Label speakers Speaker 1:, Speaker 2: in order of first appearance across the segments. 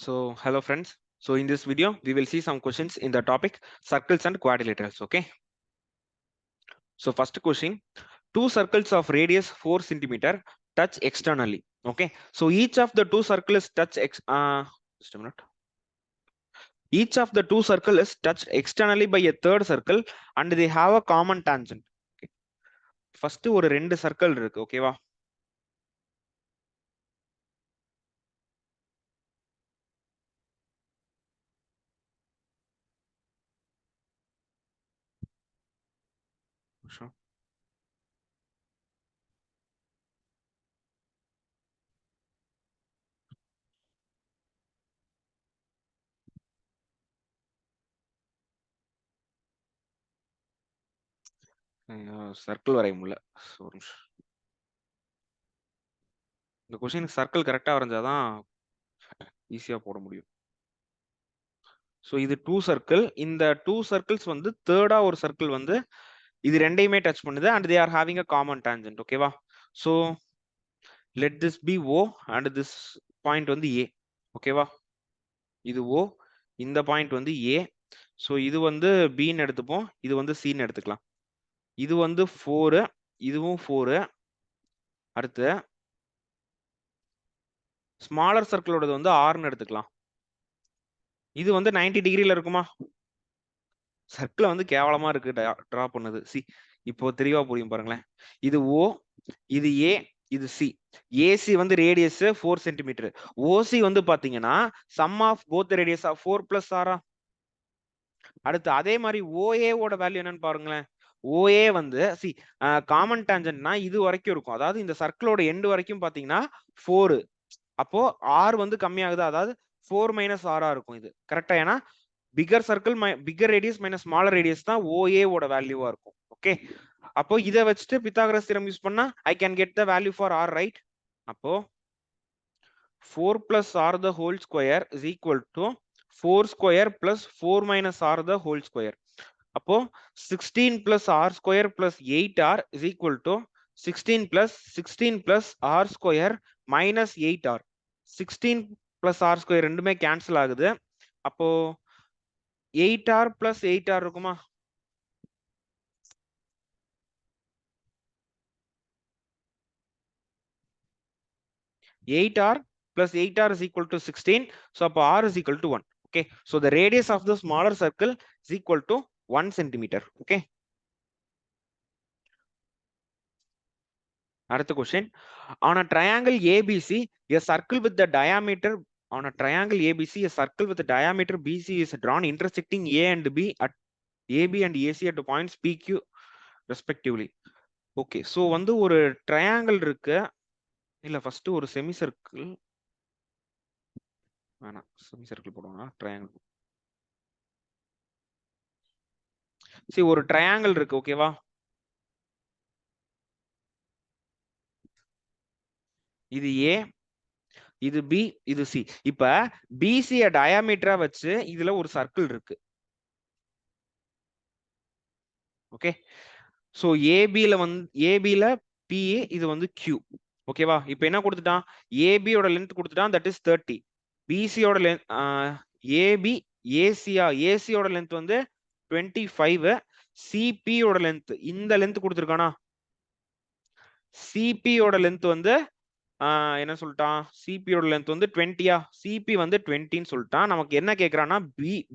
Speaker 1: So, hello friends. So, in this video, we will see some questions in the topic circles and quadrilaterals. Okay. So, first question: two circles of radius 4 centimeter touch externally. Okay. So, each of the two circles touch just a minute. Each of the two circles is touched externally by a third circle, and they have a common tangent. Okay. First, ஒரு ரெண்டு circle இருக்கு. ஓகேவா? Sure. Circle வரைய முடியல. இந்த question circle கரெக்டா வரைஞ்சாதான் ஈஸியா போட முடியும். ஸோ இது டூ சர்க்கிள். இந்த டூ சர்க்கிள்ஸ் வந்து தேர்டா ஒரு சர்க்கிள் வந்து இது ரெண்டையுமே டச் பண்ணுது and they are having a common tangent. ஓகேவா? So let this be O and this point வந்து ஏ. ஓகேவா? இது ஓ, இந்த பாயிண்ட் வந்து ஏ. ஸோ இது வந்து பின்னு எடுத்துப்போம், இது வந்து சின்னு எடுத்துக்கலாம். இது வந்து 4, இதுவும் 4. அடுத்து ஸ்மாலர் சர்க்கிளோடது வந்து ஆர்ன்னு எடுத்துக்கலாம். இது வந்து 90 டிகிரில இருக்குமா? சர்க்கிள் வந்து கேவலமா இருக்கு டிரா பண்ணது. சி, இப்போ தெளிவா புரியும் பாருங்களேன். இது ஓ, இது ஏ, இது சி. ஏசி வந்து ரேடியஸ் 4 சென்டிமீட்டர். ஓசி வந்து பாத்தீங்கன்னா sum of both radius of 4 plus ஆரா. அடுத்து அதே மாதிரி ஓஏ ஓட வேல்யூ என்னன்னு பாருங்களேன். ஓஏ வந்து சி காமன் டான்ஜென்ட்னா இது வரைக்கும் இருக்கும். அதாவது இந்த சர்க்கிளோட எண்டு வரைக்கும் பாத்தீங்கன்னா 4. அப்போ ஆர் வந்து கம்மியாகுது, அதாவது 4 மைனஸ் ஆரா இருக்கும் இது. கரெக்டா? ஏன்னா bigger circle bigger radius minus smaller radius தான் ஓஏ ஓட வேல்யூவா இருக்கும். ஓகே. அப்போ இதை வச்சுட்டு பித்தாகரஸ் தியரம் யூஸ் பண்ணா I can get the value for R, right? அப்போ 4 plus r the whole square is equal to 4 square plus 4 minus r the whole square. அப்போ 16 plus r square plus 8r is equal to 16 plus r square minus 8r. 16 plus r square ரெண்டுமே cancel ஆகுது. அப்போ 8r plus 8r இருக்குமா? Eight r plus 8r is equal to 16. So r is equal to 1. Okay. So the radius of the smaller circle is equal to 1 centimeter. Okay. Another question: on a triangle ABC, a circle with the diameter on a triangle ABC, a circle with the diameter BC is drawn intersecting A and B at AB and AC at the points PQ respectively. Okay. So வந்து ஒரு triangle இருக்கு. இல்ல first ஒரு semi circle வேணாம், semi circle போடுவாங்க. Triangle. சரி, ஒரு triangle இருக்கு. ஓகேவா? இது ஏ, இது பி, இது சி. இப்ப பிசிய டயாமீட்டரா வச்சு இதுல ஒரு சர்க்கிள் இருக்கு. ஓகே. சோ ஏபில வந்து ஏபில பிஏ, இது வந்து கியூ. ஓகேவா? இப்ப என்ன கொடுத்துட்டான்? ஏபியோட லென்த் கொடுத்துட்டான், தட் இஸ் 30. பிசியோட லென்த் ஏபி ஏசியா ஏசியோட லென்த் வந்து 25. சிபியோட லென்த் இந்த லென்த் கொடுத்துருக்கானா? சிபியோட லென்த் வந்து என்ன சொல்லிட்டான்? சிபியோட லென்த் வந்து 20. சிபி வந்து 20ன்னு சொல்லிட்டான். நமக்கு என்ன கேக்குறான்னா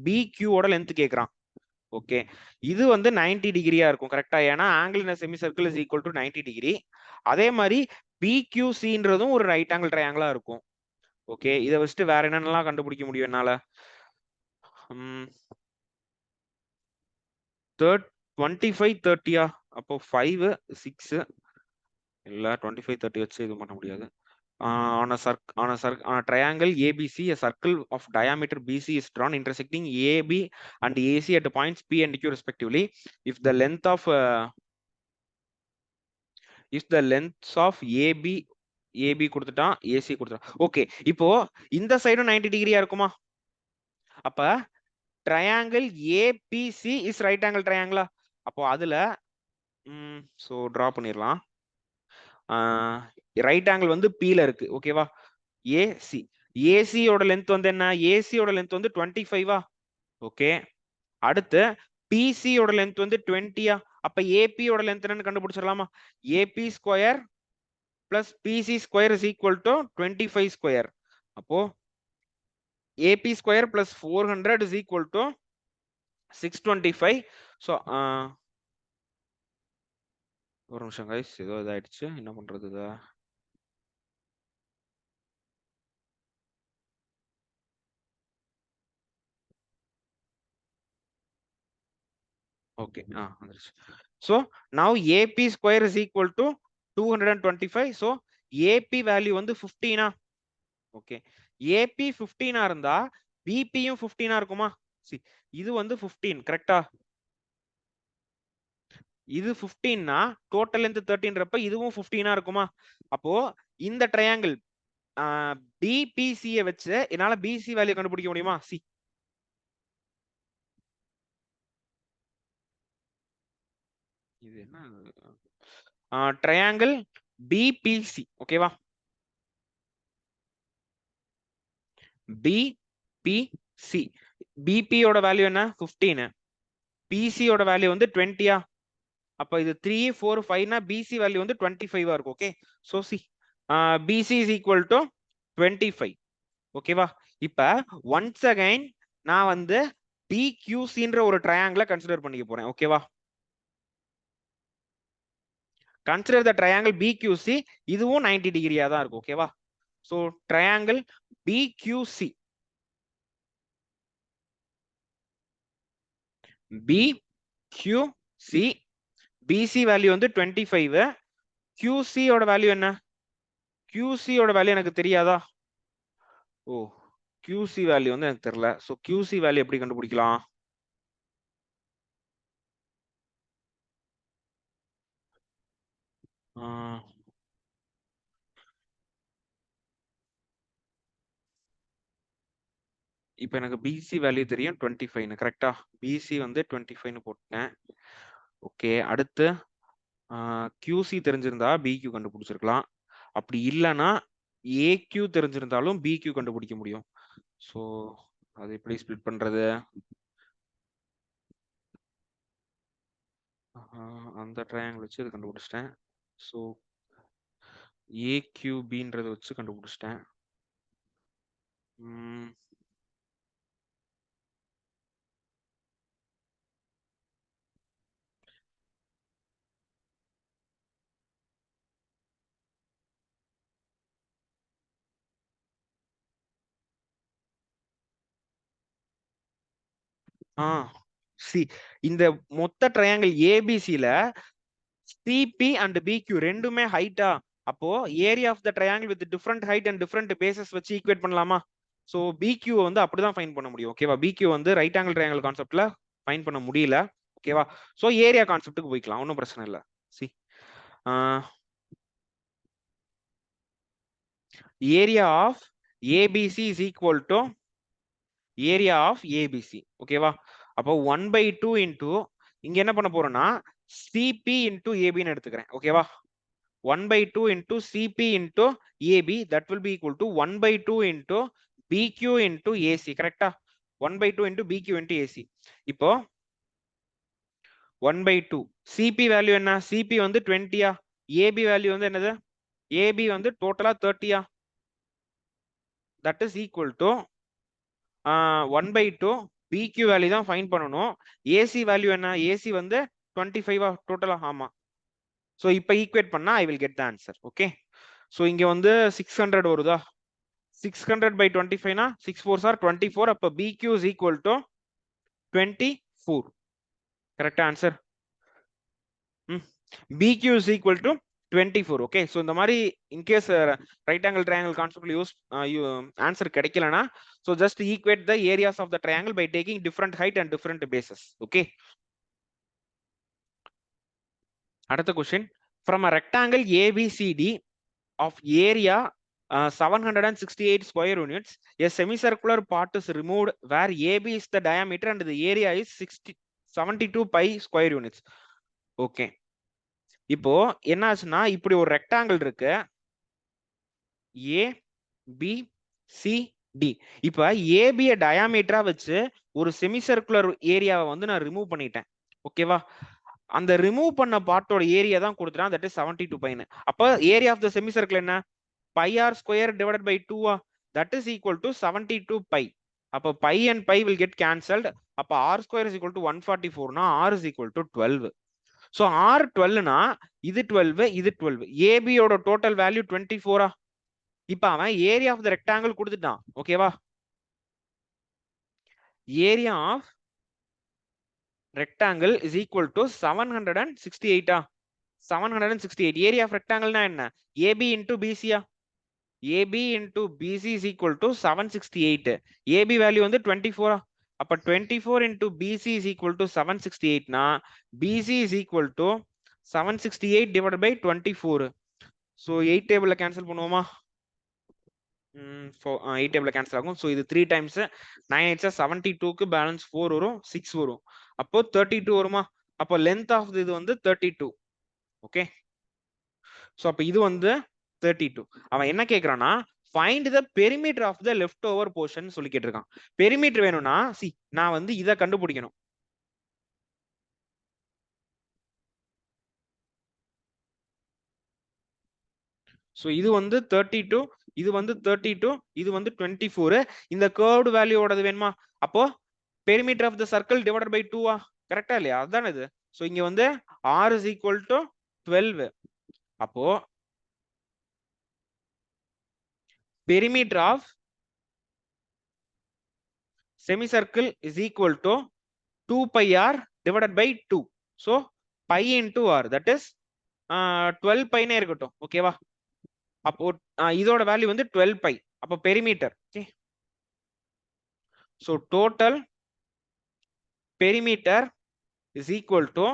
Speaker 1: பிக்யூவோட லென்த் கேக்குறான். ஓகே. இது வந்து 90 டிகிரியா இருக்கும். கரெக்டா? ஏன்னா angle in semi circle is equal to 90 degree. அதே மாதிரி பிக்யூசின்றதும் ஒரு ரைட் ஆங்கிள் ட்ரையாங்கிளா இருக்கும். ஓகே. இதை வச்சுட்டு வேற என்னென்னலாம் கண்டுபிடிக்க முடியும் என்னால? 25 30. அப்போ 5 6 இல்ல 25 30 வச்சு இது பண்ண முடியாது. on a triangle ABC, a circle of diameter BC is drawn intersecting AB and AC at the points P and Q respectively. If the length of AB கொடுத்துட்டான், AC கொடுத்துட்டான். ஓகே. இப்போ இந்த சைடும் 90 டிகிரியா இருக்குமா? அப்ப triangle APC is right angle triangle. அப்போ அதுல so draw பண்ணிரலாம். ரைட் ஆங்கிள் வந்து P ல இருக்கு. ஓகேவா? ஏசி ஏசியோட லென்த் வந்து என்ன? ஏசியோட லென்த் வந்து 25 ஓகே. அடுத்து பிசியோட லென்த் வந்து 20 அப்ப ஏபியோட லென்த் என்னன்னு கண்டுபிடிச்சிடலாமா? AB square plus BC square is equal to 25 square. அப்போ AB square plus 400 is equal to 625. So ஒரு நிமிஷம் கைஸ், ஏதோ இதாயிடுச்சு, என்ன பண்றது இதை? Okay, வந்துருச்சு. So now AP square is equal to 225. So AP value வந்து 15 ஓகே. AP 15 இருந்தா BP யும் 15 இருக்குமா? See, இது வந்து 15 கரெக்டா? இது 15 டோட்டல் லென்த் 13 ரப்ப இதுவும் 15 இருக்குமா? அப்போ இந்த ட்ரையாங்கிள் BPC வச்சு என்னால BC வேல்யூ கண்டுபிடிக்க முடியுமா? சி, இது என்ன ட்ரையாங்கிள் BPC ஓகேவா? BPC BP யோட வேல்யூ என்ன? 15. PC யோட வேல்யூ வந்து 20 அப்ப இது 3 4 5 BC வேல்யூ வந்து 25 இருக்கும் okay. So C BC is equal to 25 ஓகேவா? இப்ப ஒன்ஸ் அகைன் நான் வந்து BQCன்ற ஒரு ட்ரையாங்கிளை கன்சிடர் பண்ணிக்க போறேன் ஓகேவா? Consider the triangle BQC. இதுவும் 90 டிகிரியா தான் இருக்கும் ஓகேவா? So triangle BQC BQC BC value வந்து 25. QC ஓட வேல்யூ என்ன? QC ஓட வேல்யூ எனக்கு தெரியாதா? ஓ, QC வேல்யூ வந்து எனக்கு தெரியல. சோ QC வேல்யூ எப்படி கண்டுபிடிக்கலாம்? இப்போ எனக்கு BC வேல்யூ தெரியும் 25 கரெக்டா? BC வந்து 25 போட்டேன். ஓகே, அடுத்து QC தெரிஞ்சிருந்தா BQ கண்டுபிடிச்சிருக்கலாம். அப்படி இல்லைன்னா AQ தெரிஞ்சிருந்தாலும் BQ கண்டுபிடிக்க முடியும். ஸோ அது எப்படி ஸ்பிளிட் பண்றது? அந்த ட்ரையாங்கிள் வச்சு இது கண்டுபிடிச்சிட்டேன். ஸோ AQBன்றத வச்சு கண்டுபிடிச்சிட்டேன். சி, இந்த மொத்த ட்ரையாங்கிள் ஏபிசில சிபி அண்ட் பிக்யூ ரெண்டுமே ஹைட்டா. அப்போ area of the triangle with different height and different bases வச்சு ஈக்குவேட் பண்ணலாமா? ஸோ பிக்யூ வந்து அப்படிதான் ஃபைன் பண்ண முடியும் ஓகேவா? பிக்யூ வந்து ரைட் ஆங்கிள் ட்ரையாங்கிள் கான்செப்ட்ல ஃபைன் பண்ண முடியல ஓகேவா? ஸோ ஏரியா கான்செப்ட்டுக்கு போய்க்கலாம், ஒன்றும் பிரச்சனை இல்லை. C, area of ABC is equal to area of ABC ஓகேவா? அப்போ 1/2 இன்டூ இங்க என்ன பண்ண போறோம்னா சிபி இன்டூ ஏபின்னு எடுத்துக்கிறேன் ஓகேவா? 1/2 into CP into AB that will be equal to 1/2 into BQ into AC கரெக்டா? 1/2 into BQ into AC. இப்போ 1/2 CP வேல்யூ என்ன? CP வந்து 20 AB வேல்யூ வந்து என்னது? AB வந்து டோட்டலா 30 that is equal to 1/2 BQ value தான் ஃபைண்ட் பண்ணணும். AC வேல்யூ என்ன? AC வந்து 25 டோட்டலா. ஆமா. ஸோ இப்போ ஈக்குவேட் பண்ணா I will get the answer okay. So இங்க வந்து 600 வருதா? 600 by 25 na 6 4s are 24. அப்ப BQ is equal to 24. Correct answer. BQ is equal to 24. Okay. So இந்த மாதிரி in case right angle triangle concept use answer கிடைக்கலனா so just equate the areas of the triangle by taking different height and different bases. Okay. அடுத்த question, from a rectangle ABCD of area 768 square units, a semicircular part is removed where AB is the diameter and the area is 72 pi square units. Okay, இப்போ என்ன ஆச்சுன்னா இப்படி ஒரு rectangle இருக்கு, A B CD. இப்ப ஏபிய டயாமீட்டரா வச்சு ஒரு semi circular ஏரியாவை வந்து நான் ரிமூவ் பண்ணிட்டேன். ஓகேவா? அந்த ரிமூவ் பண்ண பார்ட்டோட ஏரியா தான் கொடுத்துட்டான், தட் இஸ் 72 பைன்னு. அப்ப area of the semi circle என்ன? Pi r square divided by 2 that is equal to 72 pi. அப்ப pi and pi will get cancelled. அப்ப r square is equal to 144னா r is equal to 12. So r 12னா இது 12 இது 12. ஏபியோட total value 24. இப்ப அவன் ஏரியா ஆஃப் த ரெக்டாங்கிள் கொடுத்துட்டான். ஓகேவா? Area of rectangle is equal to 768. 768. Area of rectangle na enna? AB into BC. AB into BC is equal to 768. AB value வந்து 24. அப்ப 24 into BC is equal to 768 na BC is equal to 768 divided by 24. So 8 table cancel பண்ணுவோமா? 8 table cancel ஆகும். So இது 3 times 9 8 72 க்கு balance 4 வரும், 6 வரும். அப்போ 32 வருமா? அப்போ length of இது வந்து 32. ஓகே. சோ அப்ப இது வந்து 32. அவன் என்ன கேக்குறானா, find the perimeter of the leftover portion சொல்லி கேட்டிருக்கான். பெரிமீட்டர் வேணும்னா நான் வந்து இத கண்டுபிடிக்கணும். சோ இது வந்து 32, இது வந்து 32, இது வந்து 24. இந்த curved value ஓடது வேணுமா? அப்போ perimeter of the circle divided by 2 கரெக்டா இல்லையா? அதானே இது. சோ இங்க வந்து r is equal to 12. அப்போ perimeter of semicircle is equal to 2 pi r divided by 2. So pi into r, that is 12 pi நே இருக்கட்டும். ஓகேவா? அப்போ இதோட வேல்யூ வந்து 12 pi. அப்போ perimeter. Okay. So total perimeter is equal to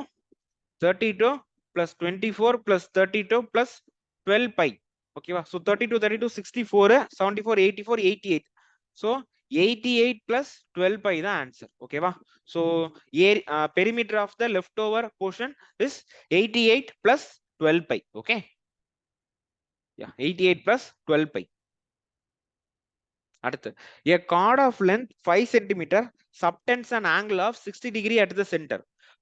Speaker 1: 32 plus 24 plus 32 plus 12 pi. ஓகேவா? So 32 32 64 74 84 88. So 88 plus 12 pi the answer. ஓகேவா? So perimeter of the leftover portion is 88 plus 12 pi. Okay. Yeah, 88 plus 12 pi. அடுத்து, a chord of length 5 cm subtends an angle of 60 degree at the center.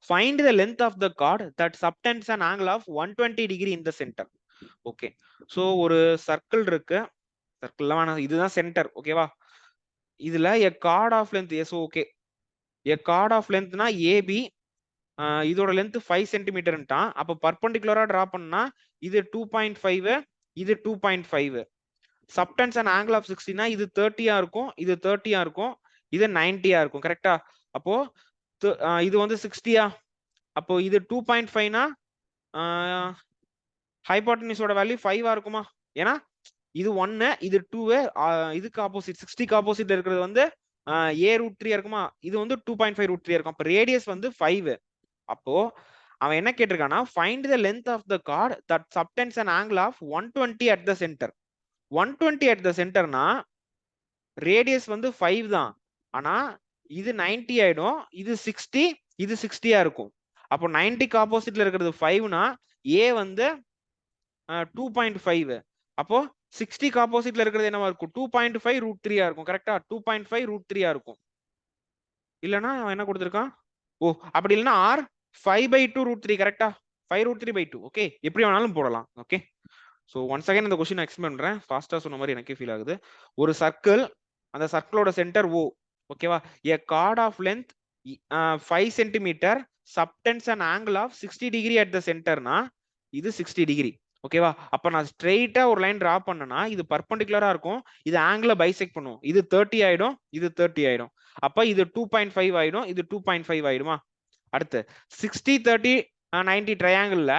Speaker 1: Find the length of the chord that subtends an angle of 120 degree in the center. Okay. So ஒரு circle இருக்கு. சர்க்கிள்ல வேணாம், இதுதான் centre. ஓகேவா? இதுல a chord of length, yes, okay. a chord of length னா AB, இதோட length 5 சென்டிமீட்டர்ன்ட்டான். அப்ப பர்பெண்டிகுலரா draw பண்ணா இது 2.5, இது 2.5. சப்டன்ஸ் அண்ட் ஆங்கிள் ஆஃப் 60னா இது 30 இருக்கும், இது 30 இருக்கும், இது 90 இருக்கும். கரெக்டா? அப்போ இது வந்து 60. அப்போ இது 2.5னா ஹைபோட்டனிஸோட வேல்யூ 5 இருக்குமா? ஏன்னா இது 1, இது 2, இதுக்கு ஆப்போசிட் 60க்கு ஆப்போசிட்ல இருக்கிறது வந்து a√3 இருக்குமா? இது வந்து 2.5√3 இருக்கும். அப்ப ரேடியஸ் வந்து 5. அப்போ அவன் என்ன கேட்டிருக்கானா, find the length of the chord that subtends an angle of 120 at the center. 120 at the centerனா radius வந்து 5 தான். ஆனா இது 90 ஆயிடும், இது 60, இது 60 இருக்கும். அப்போ 90க்கு ஆப்போசிட்ல இருக்கிறது 5னா a வந்து 2.5. அப்போ 60க்கு ஆப்போசிட்ல இருக்கிறது என்னவா இருக்கும்? 2.5√3 இருக்கும். கரெக்டா? 2.5√3 இருக்கும். இல்லனா அவன் என்ன கொடுத்திருக்கான்? ஓ, அப்படி இல்லனா r 5/2√3. கரெக்டா? 5√3/2. ஓகே, எப்படி வேணாலும் போடலாம். ஓகே. சோ ஒன்ஸ் அகைன் இந்த क्वेश्चन எக்ஸ்பிளைன் பண்றேன். ஃபாஸ்டா சொன்ன மாதிரி எனக்கே ஃபீல் ஆகுது. ஒரு சர்க்கிள், அந்த சர்க்கிளோட சென்டர் O. ஓகேவா? a chord of length 5 cm subtends an angle of 60 degree at the centerனா இது 60 டிகிரி. ஓகேவா? அப்ப நான் ஸ்ட்ரெயிட்டா ஒரு லைன் டிரா பண்ணனா இது பர்பெண்டிகுலரா இருக்கும், இது ஆங்கிள பைசெக்ட் பண்ணும். இது 30 ஆயிடும், இது 30 ஆயிடும். அப்ப இது 2.5 ஆயிடும், இது 2.5 ஆயிடுமா? அடுத்து 60 30 90 ட்ரையாங்கிள்ல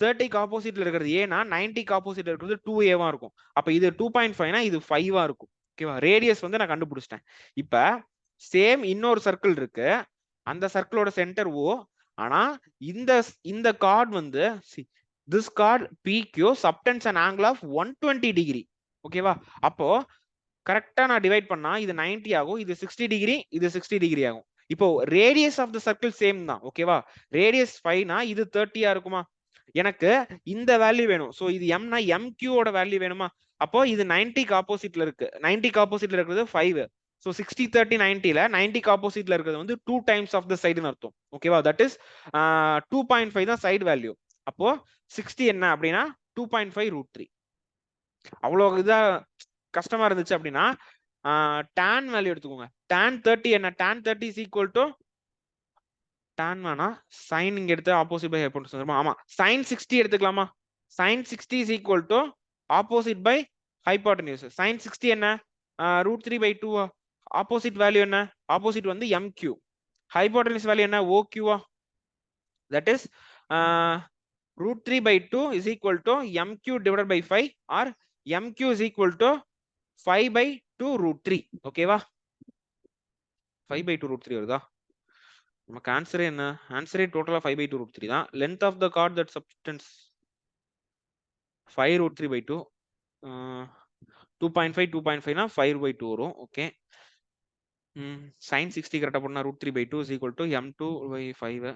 Speaker 1: 30க்கு ஆப்போசிட்ல இருக்கிறது ஏனா 90க்கு ஆப்போசிட்ல இருக்கிறது 2a இருக்கும். அப்ப இது 2.5னா இது 5 இருக்கும். ஓகேவா? ரேடியஸ் வந்து நான் கண்டுபிடிச்சிட்டேன். இப்ப சேம் இன்னொரு சர்க்கிள் இருக்கு, அந்த சர்க்கிளோட சென்டர் O. ஆனா இந்த கார்ட் வந்து this chord PQ subtends an angle of 120 degree. ஓகேவா? அப்போ கரெக்டா நான் டிவைட் பண்ணா இது 90 ஆகும், இது 60 டிகிரி, இது 60 டிகிரி ஆகும். இப்போ radius of the circle same தான். ஓகேவா? ரேடியஸ் 5னா இது 30 இருக்குமா? எனக்கு இந்த வேல்யூ வேணும். சோ இது m னா mq ஓட வேல்யூ வேணுமா? அப்போ இது 90க்கு ஆப்போசிட்ல இருக்கு. 90க்கு ஆப்போசிட்ல இருக்கிறது 5. ஸோ 60 30 90ல 90க்கு ஆப்போசிட்ல இருக்கிறது வந்து 2 டைம்ஸ் ஆஃப் த சைடுன்னு அர்த்தம். ஓகேவா? தட் இஸ் 2.5 தான் சைடு வேல்யூ. அப்போ 60 என்ன அப்படின்னா 2.5√3. அவ்வளோ இதா கஷ்டமா இருந்துச்சு அப்படின்னா tan வேல்யூ எடுத்துக்கோங்க. tan 30 என்ன? tan 30 is equal to tan வேணா sin இங்க எடுத்து ஆப்போசிட் பை ஹைபோடென்யூஸ் வந்துருமா? ஆமா. sin 60 எடுத்துக்கலாமா? sin 60 is equal to opposite by hypotenuse. sin 60 என்ன? √3/2. ஆப்போசிட் வேல்யூ என்ன? ஆப்போசிட் வந்து mq. ஹைபோடென்யூஸ் வேல்யூ என்ன? OQ. That is √3/2 is equal to mq divided by 5 or mq is equal to 5/2√3. ஓகேவா? 5/2√3 வருதா? நமக்கு ஆன்சரே என்ன? ஆன்சரே டோட்டலா 5/2√3 தான். Length of the chord that subtends 5√3/2. 2.5 2.5னா 5/2 வரும். ஓகே. sin 60 கரெக்டா பண்ணா √3/2 is equal to m2/5.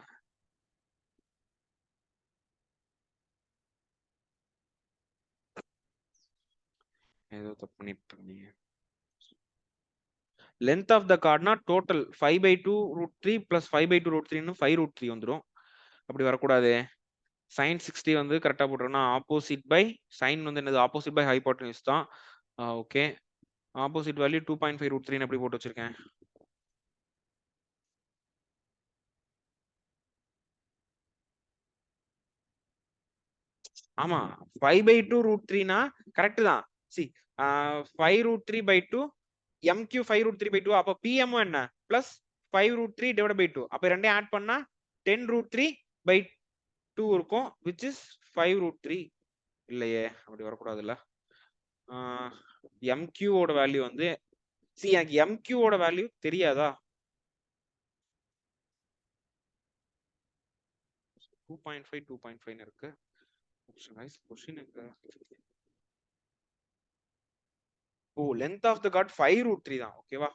Speaker 1: ஏதோ தப்பு பண்ணிட்டீங்க. லென்த் ஆஃப் த கார்ட்னா டோட்டல் 5/2√3 plus 5/2√3 5√3 வந்துடும். அப்படி வரக்கூடாது. sin 60 வந்து கரெக்டா போட்டுருன்னா ஆப்போசிட் பை sin வந்து என்னது? ஆப்போசிட் பை ஹைபோடென்யூஸ் தான். ஓகே. ஆப்போசிட் வேல்யூ 2.5√3 எப்படி போட்டு வச்சிருக்கேன்? ஆமா 5/2√3னா கரெக்ட் தான். C 5√3/2 mq 5√3/2. அப்ப pm என்ன? Plus 5√3 divided by 2. அப்ப ரெண்டையும் ஆட் பண்ணா 10√3/2 இருக்கும், which is 5√3. இல்லையே, அப்படி வரக்கூடாதுல்ல. mq ஓட வேல்யூ வந்து எனக்கு mq ஓட வேல்யூ தெரியாதா? 2.5 2.5 இருக்கு. ஓ, லென்த் ஆஃப் த கார்ட் 5√3 தான். ஓகேவா?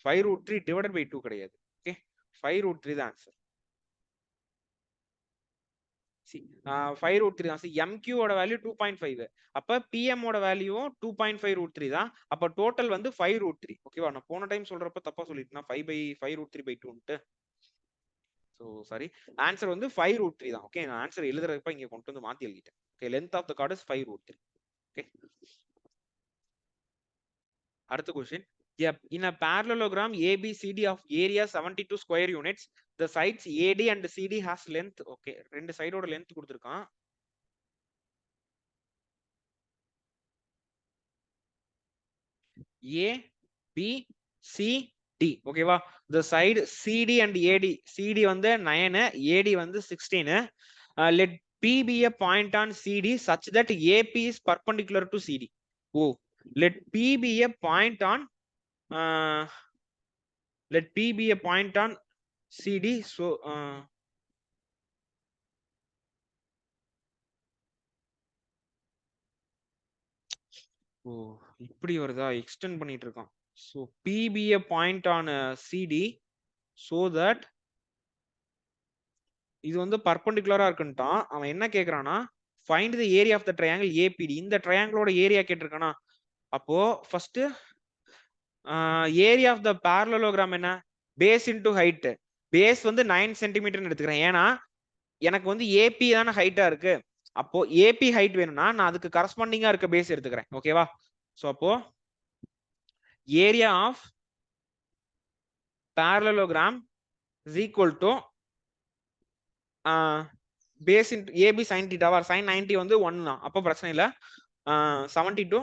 Speaker 1: 5√3 divided by 2 கிடையாது. ஓகே, 5√3 தான் ஆன்சர். 5√3 தான். mq ஓட வேல்யூ 2.5. அப்ப pm ஓட வேல்யூ 2.5√3 தான். அப்ப டோட்டல் வந்து 5√3. ஓகேவா? நான் போன டைம் சொல்றப்ப தப்பா சொல்லிட்டேன். 5/5√3/2. ஸோ சாரி, ஆன்சர் வந்து 5√3 தான். ஓகே, நான் ஆன்சர் எழுதுறப்ப இங்க கொண்டு வந்து மாத்தி எழுதிட்டேன். Okay, length of the chord is 5√3. Okay, அடுத்த question. In a parallelogram ABCD of area 72 square units, the sides AD and CD has length. Okay, ரெண்டு சைடோட length கொடுத்திருக்கான். A B C D. ஓகேவா? the side CD and AD. CD வந்து 9, AD வந்து 16. Let P be a point on CD such that AP is perpendicular to CD. Oh, let P be a point on let P be a point on CD. So ஓ, இப்படி வருதா? Extend பண்ணிட்டு இருக்கான். So P be a point on CD so that இது வந்து பர்பெண்டிகுலரா இருக்குன்ட்டான். அவன் என்ன கேக்குறானா, find the area of the triangle APD. இந்த ட்ரையாங்கிளோட area கேட்டிருக்கானா? அப்போ first area of the parallelogram என்ன? Base into height. பேஸ் வந்து 9 சென்டிமீட்டர்னு எடுத்துக்கிறேன். ஏன்னா எனக்கு வந்து ஏபி தானே ஹைட்டா இருக்கு. அப்போ ஏபி ஹைட் வேணும்னா நான் அதுக்கு கரஸ்பாண்டிங்கா இருக்க பேஸ் எடுத்துக்கிறேன். ஓகேவா? சோ அப்போ area of parallelogram is equal to base into AB sin θ or sin 90 வந்து 1 தான். அப்போ பிரச்சனை இல்ல. 72,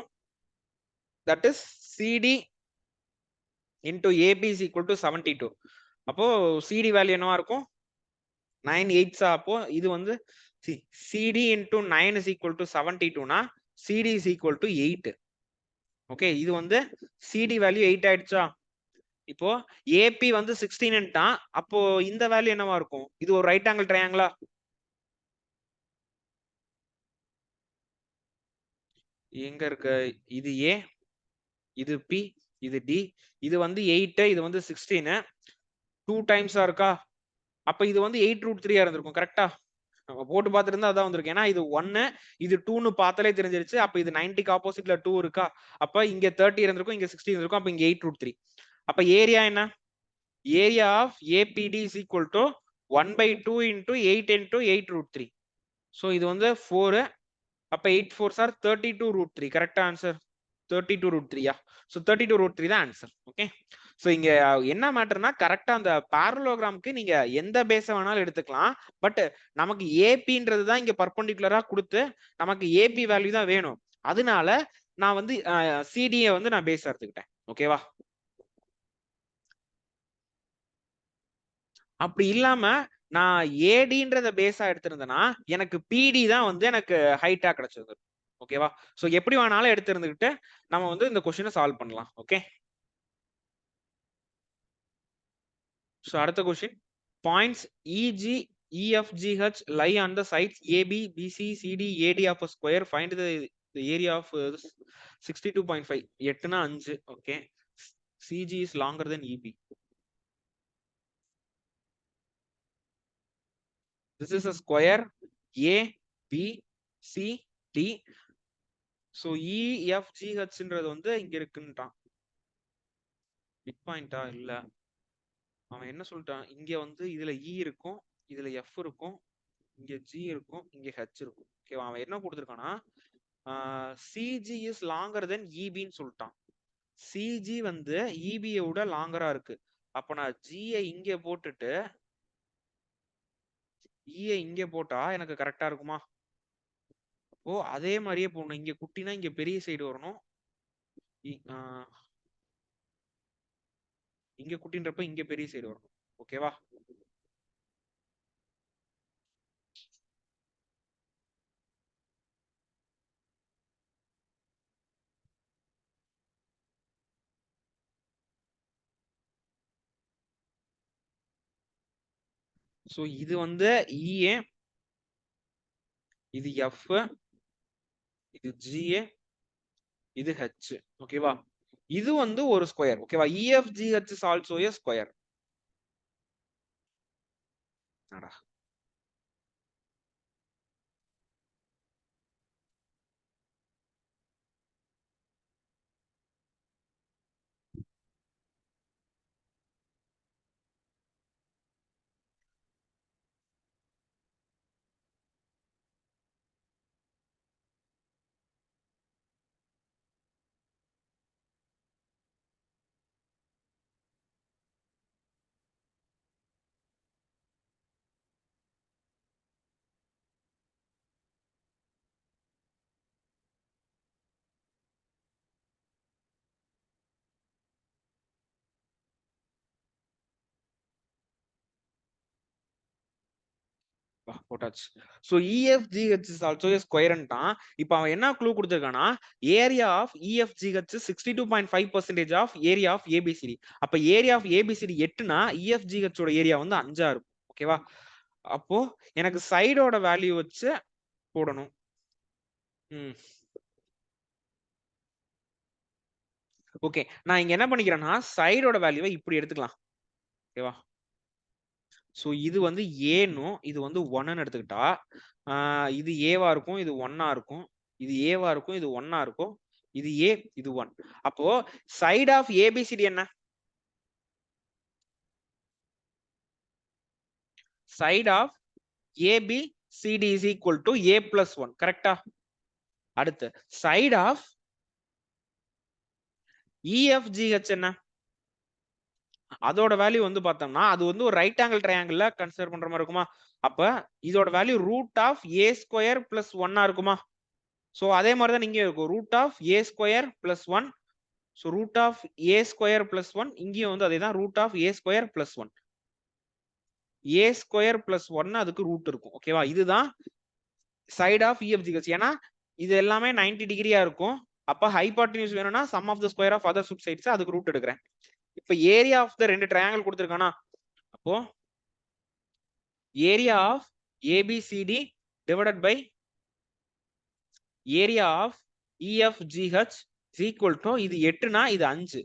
Speaker 1: that is CD into AB is equal to 72. அப்போ CD வேல்யூ என்னவா இருக்கும்? 9 8s. அப்போ இது வந்து CD into 9 is equal to 72 னா CD is equal to 8. Okay, இது வந்து CD வேல்யூ 8 ஆயிடுச்சா? இப்போ AP வந்து 16ன்ட்டா. அப்போ இந்த வேல்யூ என்னவா இருக்கும்? இது ஒரு ரைட் ஆங்கிள் ட்ரையாங்கிளா? எங்க இருக்கு? இது A, இது P, இது D. இது வந்து 8, இது வந்து 16. 2 டைம்ஸா இருக்கா? அப்ப இது வந்து 8√3 இருந்திருக்கும். கரெக்டா? நம்ம போட்டு பார்த்துட்டு இருந்தா அதான் வந்திருக்கு. ஏன்னா இது 1 இது 2ன்னு பார்த்தாலே தெரிஞ்சிருச்சு. அப்ப இது 90க்கு ஆப்போசிட்ல 2 இருக்கா? அப்ப இங்க 30 இருந்திருக்கும், இங்க 60 இருந்திருக்கும். அப்ப இங்க 8√3. அப்ப ஏரியா என்ன? Area of ABD is equal to 1/2 into 8 into 8√3. So இது வந்து 4. அப்ப 8 4s are 32√3. கரெக்டா ஆன்சர்? 32√3யா? ஸோ 32√3 தான் ஆன்சர். ஓகே. ஸோ இங்க என்ன மேட்டர்னா கரெக்டா அந்த parallelogram-க்கு நீங்க எந்த பேஸ வேணாலும் எடுத்துக்கலாம். பட் நமக்கு ஏபின்றது தான் இங்க பர்பெண்டிகுலரா கொடுத்து நமக்கு ஏபி வேல்யூ தான் வேணும். அதனால நான் வந்து சிடியை வந்து நான் பேஸ் எடுத்துக்கிட்டேன். ஓகேவா? அப்படி இல்லாம நான் ஏடின்றத பேஸா எடுத்திருந்தேன்னா எனக்கு பிடி தான் வந்து எனக்கு ஹைட்டா கிடைச்சது. ஓகேவா? சோ எப்படி வேணாலும் எடுத்திருந்துகிட்டு நம்ம வந்து இந்த கொஸ்டினை சால்வ் பண்ணலாம். ஓகே. சோ அடுத்த கொஸ்டின், பாயிண்ட்ஸ் இஜி EFGH lie on the sides AB, BC, CD, AD of a square. Find the area of 62.5. 8னா 5. Okay. CG is longer than EB. This is a square A, B, C, D. So EFGHன்றது வந்து இங்க இருக்குன்றான். Mid பாயிண்டா? இல்ல, அவன் என்ன சொல்லிட்டான், இங்க வந்து இதுல E இருக்கும், இதுல F இருக்கும், இங்க G இருக்கும், இங்க H இருக்கும். ஓகேவா? அவன் என்ன கொடுத்திருக்கானா CG is longer than EBன்னு சொல்லிட்டான். CG வந்து EB விட லாங்கரா இருக்கு. அப்ப நான் G இங்க போட்டுட்டு E இங்க போட்டா எனக்கு கரெக்டா இருக்குமா? ஓ, அதே மாதிரியே போடணும். இங்க குட்டினா இங்க பெரிய சைடு வரணும். இங்க குட்டின்றப்ப இங்க பெரிய சைடு வரணும். ஓகேவா? சோ இது வந்து EA, இது F, இது GA, இது H. ஓகேவா? இது வந்து ஒரு ஸ்கொயர். ஓகேவா? EFGH is also a square. போட்டாச்சு. So EFGH is also a square-ன்ட்டான். இப்போ அவன் என்ன க்ளூ கொடுத்திருக்கானா, area of EFGH 62.5% of area of ABCD. அப்ப ஏரியா ஆஃப் ABCD 8னா EFGH ஓட ஏரியா வந்து 5ஆ இருக்கும். ஓகேவா? அப்போ எனக்கு சைடோட வேல்யூ வச்சு போடணும். ஓகே, நான் இங்க என்ன பண்ணிக்கிறேன்னா சைடோட வேல்யூவை இப்படி எடுத்துக்கலாம். ஓகேவா? சோ இது வந்து ஏனும் இது வந்து 1ன்னு எடுத்துக்கிட்டா இது ஏவா இருக்கும், இது 1ஆ இருக்கும், இது ஏவா இருக்கும், இது 1ஆ இருக்கும், இது ஏ, இது 1. அப்போ சைடு ஆஃப் ஏபிசிடி என்ன? Side of ABCD is equal to A plus 1. கரெக்டா? அடுத்து சைடு ஆஃப் EFGH என்ன? அதோட வேல்யூ வந்து பார்த்தோம்னா அது வந்து ஒரு ரைட் ஆங்கிள் ட்ரையாங்கிள்ல கன்சிடர் பண்ற மாதிரி இருக்குமா? அப்ப இதோட value root of a square plus 1ஆ இருக்குமா? சோ அதே மாதிரி தான் இங்க இருக்கும், root of a square plus 1. So root of a square plus 1, இங்கேயும் வந்து அதே தான், root of a square plus 1. A square plus 1 அதுக்கு ரூட் இருக்கும். ஓகேவா? இதுதான் சைடு ஆஃப் EFGH. ஏன்னா இது எல்லாமே 90 டிகிரியா இருக்கும். அப்ப ஹைபாட்டனியூஸ் வேணும்னா sum of the square of other sub sides, அதுக்கு ரூட் எடுக்கிறேன். இப்ப ஏரியா ஆஃப் த ரெண்டு ட்ரையாங்கிள் கொடுத்திருக்கானா, அப்போ area of ABCD divided by area of EFGH is equal to, இது 8னா இது 5.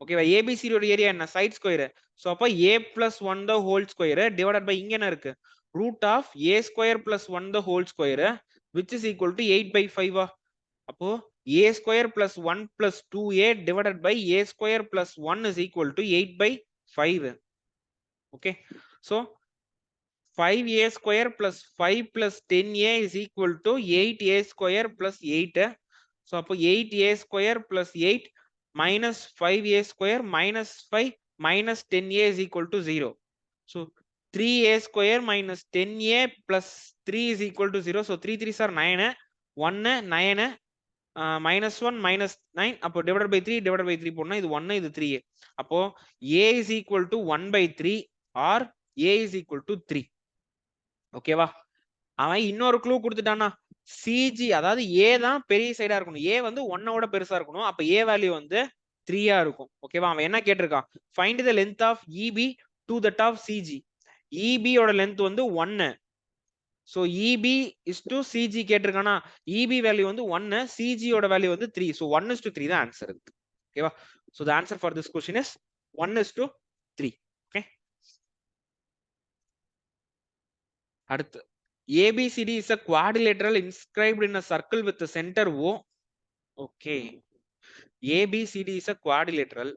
Speaker 1: ஓகேவா? ABCD ஓட ஏரியா என்ன? Side square. சோ அப்ப A plus 1 the whole square divided by இங்க என்ன இருக்கு? root of a square plus 1 the whole square which is equal to 8 by 5. அப்போ a square plus 1 plus 2a divided by a square plus 1 is equal to 8 by 5. Okay, so 5a square plus 5 plus 10a is equal to 8a square plus 8. So அப்போ 8a square plus 8 minus 5a square minus 5 minus 10a is equal to 0. So 3a square minus 10a plus 3 is equal to 0. So 3 3s are 9. 1 9 minus 1 minus 9. அப்போ divided by 3 divided by 3 போடனா இது 1 இது 3. அப்போ a is equal to 1 by 3 or a is equal to 3. ஓகேவா? அவன் இன்னொரு clue கொடுத்துட்டானா CG, அதாவது ஏ தான் பெரிய சைடா இருக்கணும். ஏ வந்து 1 ஓட பெருசா இருக்கணும். அப்ப ஏ வேல்யூ வந்து 3 இருக்கும். ஓகேவா? அவன் என்ன கேட்டிருக்கான்? Find the length of EB to that of CG. EB ஓட லென்த் வந்து 1. So EB is to CG கேட்டிருக்கானா, இபி வேல்யூ வந்து 1, சிஜி ஓட வேல்யூ வந்து 3. சோ 1:3 தான் ஆன்சர் இருக்கு. ஓகேவா? So the answer for this question is 1:3. Okay, அடுத்து ABCD is a quadrilateral inscribed in a circle with the center O. Okay, ABCD is a quadrilateral.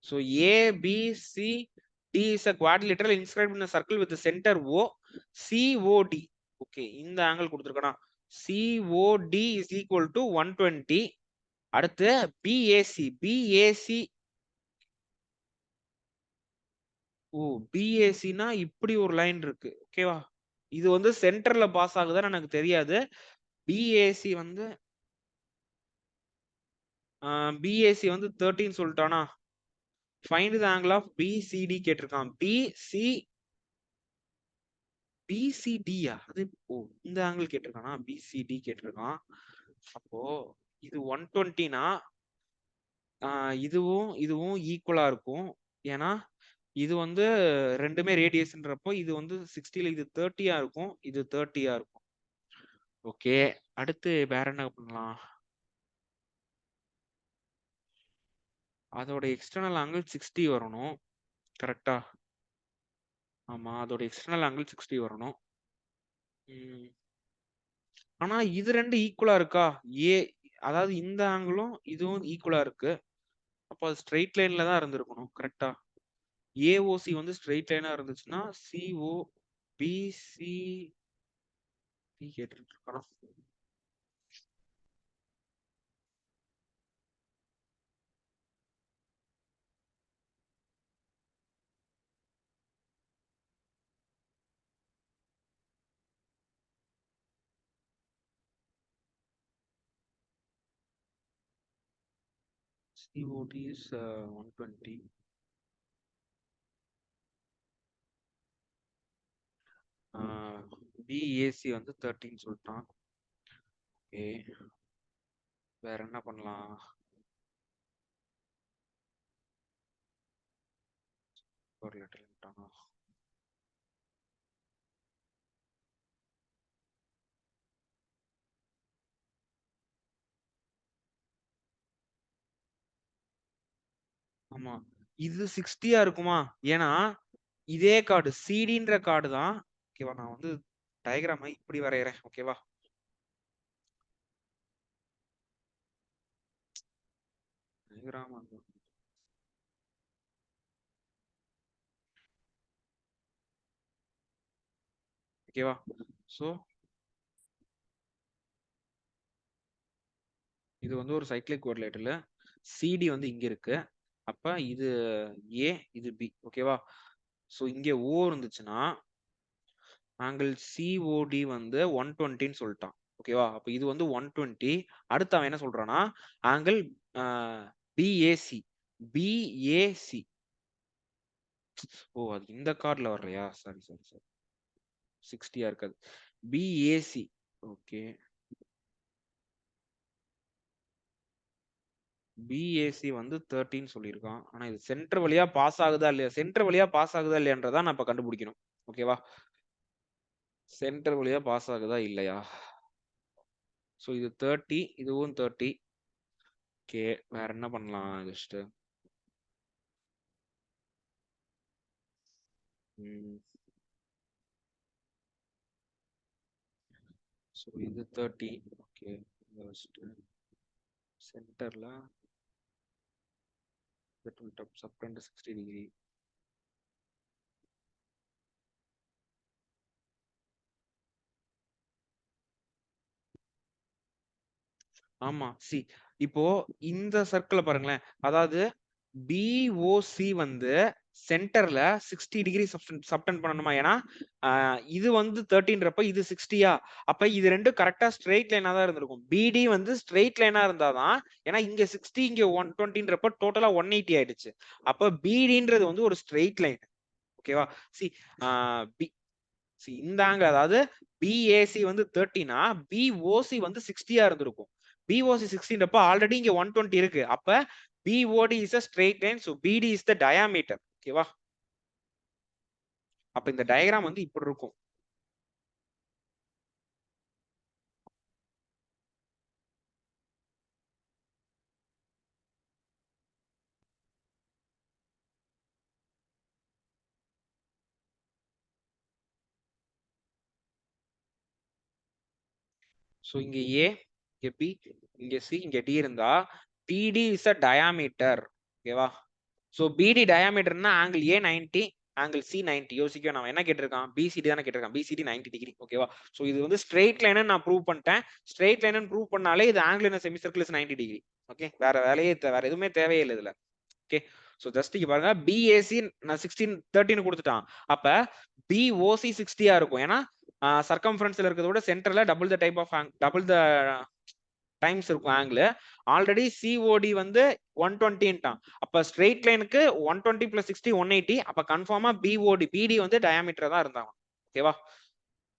Speaker 1: So ABCD is a quadrilateral inscribed in a circle with the center O, COD. Okay, இந்த angle கொடுத்திருக்கனா COD is equal to 120. அடுத்து BAC ஓ BAC னா இப்படி ஒரு line இருக்கு. ஓகேவா? இது வந்து சென்டர்ல பாஸ் ஆகுதான்னு எனக்கு தெரியாது. BAC வந்து BAC வந்து 13 சொல்லிட்டானா, find the angle of BCD கேட்டிருக்கான். BCD அது ஓ இந்த ஆங்கிள் கேட்டிருக்கானா, BCD கேட்டிருக்கான். அப்போ இது 120னா இதுவும் ஈக்குவலா இருக்கும். ஏன்னா இது வந்து ரெண்டுமே ரேடியஸ்ன்றப்போ இது வந்து 60ல இது 30 இருக்கும், இது 30 இருக்கும். ஓகே, அடுத்து வேற என்ன பண்ணலாம்? அதோட எக்ஸ்டர்னல் ஆங்கிள் 60 வரணும். கரெக்டா? ஆமா, அதோட எக்ஸ்டர்னல் ஆங்கிள் 60 வரணும். ஆனா இது ரெண்டு ஈக்குவலா இருக்கா? அதாவது இந்த ஆங்கிளும் இதுவும் ஈக்குவலா இருக்கு. அப்போ அது ஸ்ட்ரெயிட் லைன்ல தான் இருந்திருக்கணும். கரெக்டா? AOC வந்து ஸ்ட்ரெயிட் லைனா இருந்துச்சுன்னா COBC கேட்டுட்டு இருக்கணும். COD is 120. BAC வந்து 13 சொல்லிட்டான். ஓகே, வேற என்ன பண்ணலாம்? ஒரு லெட்டர் விட்டானா? ஆமா, இது 60 இருக்குமா? ஏன்னா இதே கார்டு சிடின்ற கார்டு தான். ஓகேவா? நான் வந்து டயக்ராமை இப்படி வரையறேன். ஓகேவா? டயக்ராம் ஓகேவா? சோ இது வந்து ஒரு சைக்ளிக் கோஆர்டினேட்ல சிடி வந்து இங்க இருக்கு. அப்ப இது ஏ, இது பி. ஓகேவா? சோ இங்க ஓ இருந்துச்சுன்னா ஆங்கிள் சிஓடி வந்து 120ன்னு சொல்லிட்டான். ஓகேவா? அப்ப இது வந்து 120. அடுத்து அவன் என்ன சொல்றான்னா ஆங்கிள் பிஏசி. பிஏசி ஓ அது இந்த கார்ட்ல வரலையா? சாரி 60 இருக்காது. பிஏசி. ஓகே, பிஏசி வந்து 13 சொல்லியிருக்கான். ஆனா இது சென்டர் வழியா பாஸ் ஆகுதா இல்லையா? சென்டர் வழியா பாஸ் ஆகுதா இல்லையான்றதான் நான் இப்ப கண்டுபிடிக்கணும். ஓகேவா? சென்டர் வழியா பாஸ் ஆகுதா இல்லையா? ஸோ இது 30, இதுவும் 30. ஓகே, வேற என்ன பண்ணலாம் ஜஸ்ட் ஸோ இது 30. ஓகே, ஜஸ்ட் சென்டர்ல சப்டெண்ட் 60 டிகிரி. ஆமா, சி இப்போ இந்த சர்க்கிளை பாருங்களேன். அதாவது பிஓசி வந்து சென்டர்ல 60 டிகிரி சப்டெண்ட் பண்ணணுமா? ஏன்னா இது வந்து 30ன்றப்ப இது 60யா, அப்ப இது ரெண்டும் கரெக்டா ஸ்ட்ரெயிட் லைனா தான் இருந்திருக்கும். பிடி வந்து ஸ்ட்ரெயிட் லைனா இருந்தாதான், ஏன்னா இங்க 60 இங்க 120ன்றப்ப டோட்டலா 180 ஆயிடுச்சு. அப்ப பிடின்றது வந்து ஒரு ஸ்ட்ரெயிட் லைன். ஓகேவா? சி பி சி இந்த ஆங்கிள், அதாவது பிஏசி வந்து 30னா பிஓசி வந்து 60யா இருந்திருக்கும். பிஓசி 60ன்றப்ப ஆல்ரெடி இங்க 120 இருக்கு. அப்ப BOD is a straight line, so BD is the diameter. ஓகேவா? அப்ப இந்த டயகிராம் வந்து இப்படி இருக்கும். ஸோ இங்க ஏ, இங்க பி, இங்க சி, இங்க டி இருந்தா பிடி இஸ் அ டயாமீட்டர். ஓகேவா? ஸோ பிடி டயாமீட்டர்னா ஆங்கிள் ஏ 90, ஆங்கிள் சி 90. யோசிக்க நான் என்ன கேட்டிருக்கான்? பிசிடி தானே கேட்டிருக்கான். PCT 90 degree. ஓகேவா? ஸோ இது வந்து ஸ்ட்ரெயிட் லைன் நான் ப்ரூவ் பண்ணிட்டேன். ஸ்ட்ரெயிட் லைன் ப்ரூவ் பண்ணாலே இது angle in semi circle is 90 degree. Okay, வேற வேலையே வேற எதுவுமே தேவையில்லை இதுல. ஓகே, ஸோ ஜஸ்ட் இங்க பாருங்க, பிஏசி நான் 16 13 கொடுத்துட்டான். அப்ப பிஓசி 60யா இருக்கும். ஏன்னா சர்க்கம்ஃபரன்ஸ்ல இருக்கிறத விட சென்டர்ல டபுள் த டைம்ஸ் இருக்கும் ஆங்கிள். ஆல்ரெடி சிஓடி வந்து 120ன்ட்டான். அப்ப ஸ்ட்ரெயிட் லைனுக்கு 120 பிளஸ் 60 180. அப்ப கன்ஃபார்மா பிடி வந்து டயாமீட்டர் தான் இருந்தாங்க. ஓகேவா?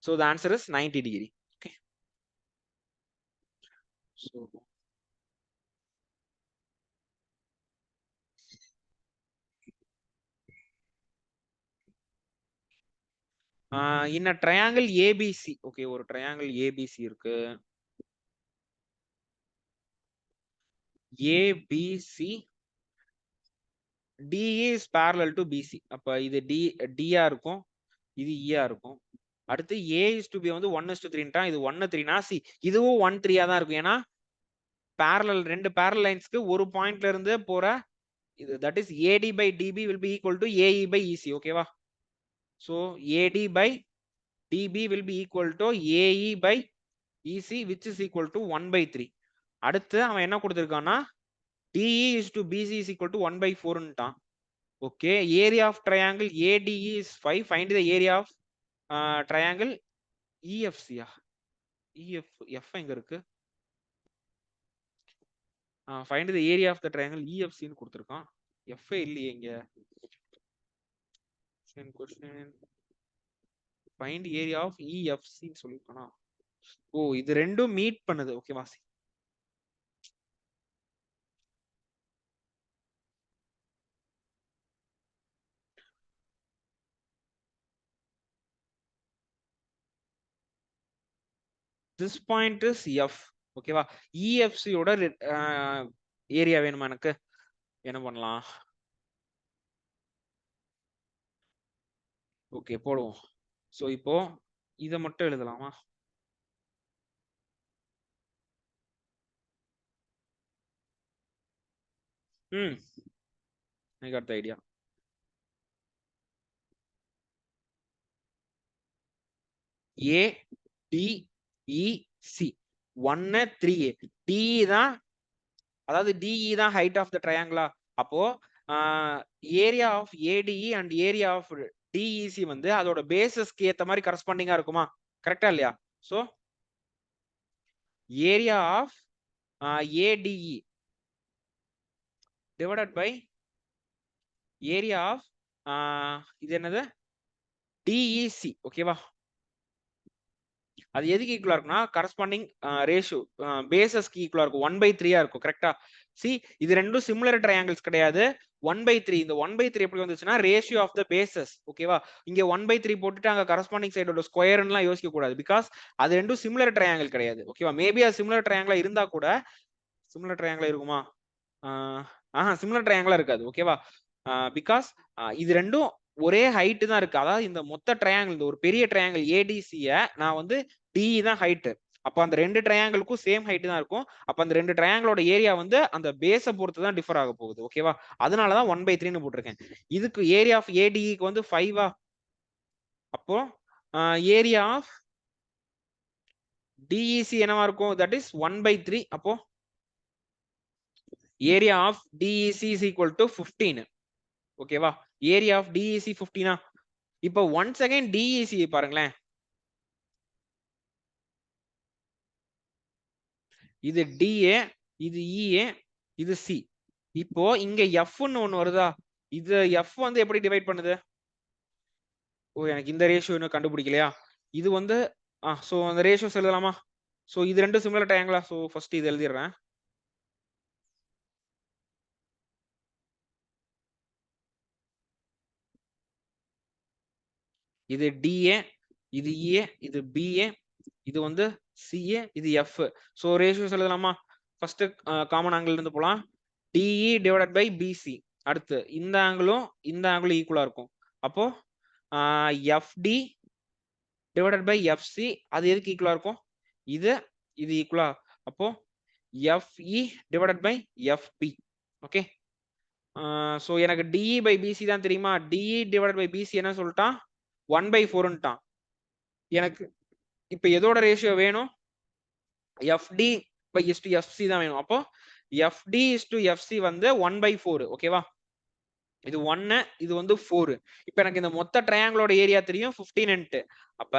Speaker 1: So the answer is 90 degree. Okay, so in a triangle ABC. Okay, ஒரு ட்ரையாங்கிள் ஏபிசி இருக்கு. ABC DE is parallel to BC. அப்ப இது டியா இருக்கும், இது ஈயா இருக்கும். அடுத்து ஏ இஸ் டு பி வந்து 1:3ன்ட்டா, இது 1:3னா சி இதுவும் 1:3 தான் இருக்கும். ஏன்னா ரெண்டு பேரலல் லைன்ஸ்க்கு ஒரு பாயிண்ட்ல இருந்து போற இது, that is AD by DB will be equal to AE by EC. ஓகேவா? So AD by DB will be equal to AE by EC which is equal to 1/3. அடுத்து அவன் என்ன கொடுத்திருக்கான்னா DE is to BC is equal to 1/4ன்ட்டான். Okay, area of triangle ADE is 5. Find the area of triangle இஎஃப்சியா? F எங்க இருக்கு? Find the area of the triangle இஎஃப்சின்னு கொடுத்துருக்கான். எஃப் இல்லையே இங்க. கொஸ்டின் ஃபைண்ட் ஏரியா ஆஃப் இஎஃப்சின்னு சொல்லிருக்கானா? ஓ, இது ரெண்டும் மீட் பண்ணுது. ஓகேவா? This point is F. ஓகேவா? இஎஃப்சியோட ஏரியா வேணுமா எனக்கு? என்ன பண்ணலாம்? ஓகே, போடுவோம். ஸோ இப்போ இதை மட்டும் எழுதலாமா? I got the idea. A D E C 1 3A. DE தான், அதாவது DE தான் ஹைட் ஆஃப் த ட்ரையாங்கிளா. அப்போ area of ADE and area of DEC வந்து அதோட பேசஸ்க்கு ஏத்த மாதிரி கரஸ்பாண்டிங்கா இருக்குமா? கரெக்டா இல்லையா? So area of ADE divided by area of இது என்னது? டிஇசி. ஓகேவா? அது எதுக்கு ஈக்குவலா இருக்குன்னா கரஸ்பாண்டிங் ரேஷியோ பேசஸ்க்கு ஈக்குவலா இருக்கும் 1/3 இருக்கும் கரெக்டா. சி இது ரெண்டும் சிமிலர் ட்ரையாங்கிள்ஸ் கிடையாது. 1/3 இந்த 1/3 எப்படி வந்துச்சுன்னா ரேஷியோ ஆஃப் த பேசஸ் ஓகேவா. இங்க 1/3 போட்டுட்டு அங்க கரஸ்பாண்டிங் சைடோட ஸ்கொயர்லாம் யோசிக்க கூடாது. பிகாஸ் அது ரெண்டும் சிமிலர் ட்ரையாங்கிள் கிடையாது ஓகேவா. மேபி அது சிமிலர் ட்ரையாங்கிளா இருந்தா கூட சிமிலர் ட்ரையாங்கிளா இருக்குமா? சிமிலர் ட்ரையாங்கிளா இருக்காது ஓகேவா. பிகாஸ் இது ரெண்டும் ஒரே ஹைட் தான் இருக்கு. அதாவது இந்த மொத்த ட்ரையாங்கிள் இந்த ஒரு பெரிய ட்ரையாங்கிள் ஏடிசிய நான் வந்து டிஇ தான் ஹைட். அப்ப அந்த ரெண்டு ட்ரையாங்கிளுக்கும் சேம் ஹைட் தான் இருக்கும். அப்ப அந்த ரெண்டு ட்ரையாங்கிளோட ஏரியா வந்து அந்த பேஸை பொறுத்து தான் டிஃபர் ஆக போகுது ஓகேவா. அதனாலதான் 1/3 போட்டிருக்கேன். இதுக்கு ஏரியா ஆஃப் ஏடிஇக்கு வந்து 5 அப்போ ஏரியா ஆஃப் டிஇசி என்னவா இருக்கும்? That is 1/3. அப்போ area of DEC is equal to 15 ஓகேவா. Area of DEC 15. இப்போ ஒன்ஸ் அகைன் டிஇசி பாருங்களேன். இது டிஏ, இது இஏ, இது சி. இப்போ இங்க எஃப்னு ஒண்ணு வருதா? இது எஃப் வந்து எப்படி டிவைட் பண்ணுது? ஓ எனக்கு இந்த ரேஷியோ இன்னும் கண்டுபிடிக்கலையா? இது வந்து சோ அந்த ரேஷியோஸ் எழுதலாமா? சோ இது ரெண்டும் சிமிலர் ட்ரையாங்கிளா? சோ ஃபர்ஸ்ட் இது எழுதிடுறேன். இது டிஏ, இது இஏ, இது பிஏ, இது வந்து சிஏ, இது எஃப். சோ ரேஷியோஸ் எழுதலாமா? ஃபர்ஸ்ட் காமன் ஆங்கிள் இருந்து போலாம். DE divided by BC. அடுத்து இந்த ஆங்கிளும் ஈக்குவலா இருக்கும். அப்போ எஃப்டி டிவைடட் பை எஃப்சி அது எதுக்கு ஈக்குவலா இருக்கும்? இது ஈக்குவலா. அப்போ FE divided by FB. Okay. So எனக்கு டிஇ பை பிசி தான் தெரியுமா. டிஇ டிவைடட் பை பிசி என்ன சொல்லிட்டான்? 1/4ன்ட்டான். எனக்கு இப்ப எதோட ரேஷியோ வேணும்? FD by is to FC தான் வேணும். அப்போ எஃப்டி இஸ் டு எஃப்சி வந்து 1/4 ஓகேவா. இது 1 இது வந்து 4. இப்ப எனக்கு இந்த மொத்த ட்ரையாங்கிளோட ஏரியா தெரியும் 15. அப்ப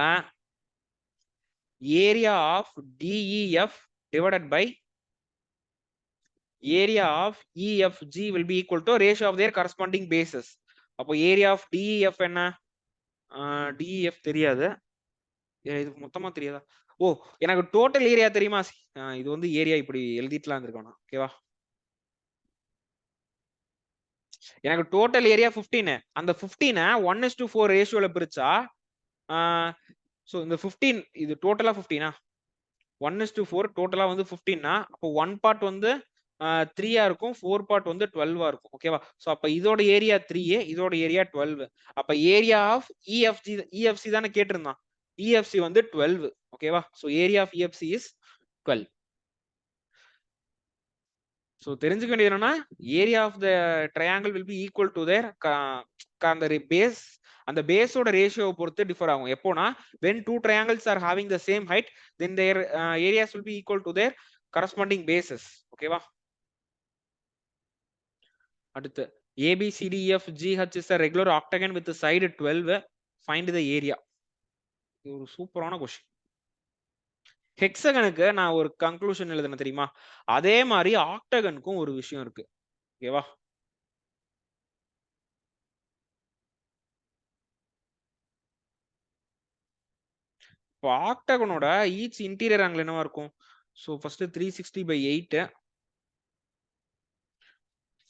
Speaker 1: area of DEF divided by area of EFG will be equal to ratio of their corresponding bases. அப்போ ஏரியா ஆஃப் டிஇஎஃப் என்ன? டிஇஎஃப் தெரியாது. இது மொத்தமா தெரியாதா? ஓ எனக்கு டோட்டல் ஏரியா தெரியுமா? இது வந்து ஏரியா இப்படி எழுதிட்டுலாம் இருந்திருக்கானா ஓகேவா. எனக்கு டோட்டல் ஏரியா 15. அந்த 15 1:4 ரேஷியோல பிரிச்சா சோ இந்த 15 இது டோட்டலா 15 1:4 டோட்டலா வந்து 15 அப்போ 1 பார்ட் வந்து 3 இருக்கும் 4 பார்ட் வந்து 12 இருக்கும் ஓகேவா. சோ அப்ப இதோட ஏரியா 3 இதோட ஏரியா 12. அப்ப ஏரியா ஆஃப் இஎஃப்சி தானே கேட்டிருந்தான். இஎஃப்சி வந்து 12 ஓகேவா. So area of EFC is 12. So தெரிஞ்சுக்க வேண்டியது என்னன்னா area of the triangle will be equal to their அந்த பேஸ் அந்த பேஸோட ரேஷியோவை பொறுத்து டிஃபர் ஆகும். எப்போனா when two triangles are having the same height then their areas will be equal to their corresponding bases ஓகேவா. அடுத்து ABCDEFGH is a regular octagon with the side 12. Find the area. இது ஒரு சூப்பரான கொஸ்டின். ஹெக்ஸகனுக்கு நான் ஒரு conclusion எழுதுன தெரியுமா? அதே மாதிரி ஆக்டகனுக்கும் ஒரு விஷயம் இருக்கு ஓகேவா. இப்போ ஆக்டகனோட ஈச் இன்டீரியர் ஆங்கிள் என்னவா இருக்கும்? சோ ஃபர்ஸ்ட் 360/8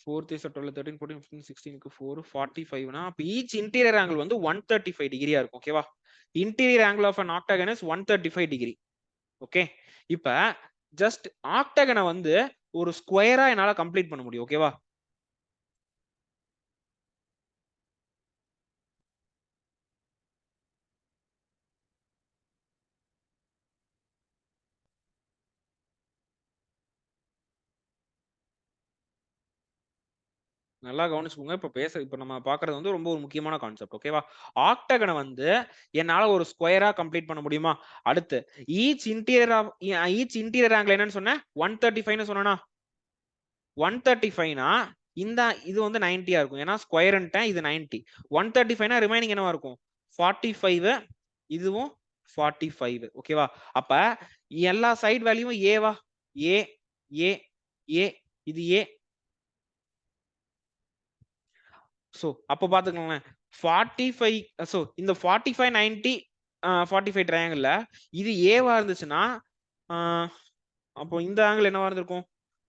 Speaker 1: 4 3 12 13 14 15 16 4 45 அப்ப ஈச் இன்டீரியர் ஆங்கிள் வந்து 135 டிகிரியா இருக்கும் ஓகேவா. Interior angle of an octagon is 135 degree okay. இப்ப ஜஸ்ட் ஆக்டகனை வந்து ஒரு ஸ்கொயரா என்னால கம்ப்ளீட் பண்ண முடியும் ஓகேவா. நல்லா கவனிச்சுக்கோங்க. இப்ப நம்ம பாக்குறது வந்து ரொம்ப ஒரு முக்கியமான கான்செப்ட் ஓகேவா. ஆக்டகனை வந்து என்னால ஒரு ஸ்கொயரா கம்ப்ளீட் பண்ண முடியுமா? அடுத்து ஈச் இன்டீரியர் ஆங்கிள் என்னன்னு சொன்னேன்? 135 சொன்னா 135 இந்த இது வந்து 90 இருக்கும். ஏன்னா ஸ்கொயர்ன்ட்டேன் இது 90. 135 ரிமைனிங் என்னவா இருக்கும்? 45 இதுவும் 45 ஓகேவா. அப்ப எல்லா சைடு வேல்யூவும் ஏவா? ஏ ஏ ஏ இது ஏ. சோ அப்ப பாத்துக்கோங்களேன் 45 சோ இந்த 45 90 45 ட்ரையாங்கிள்ல இது ஏவா இருந்துச்சுன்னா அப்போ இந்த ஆங்கிள் என்னவா இருந்திருக்கும்?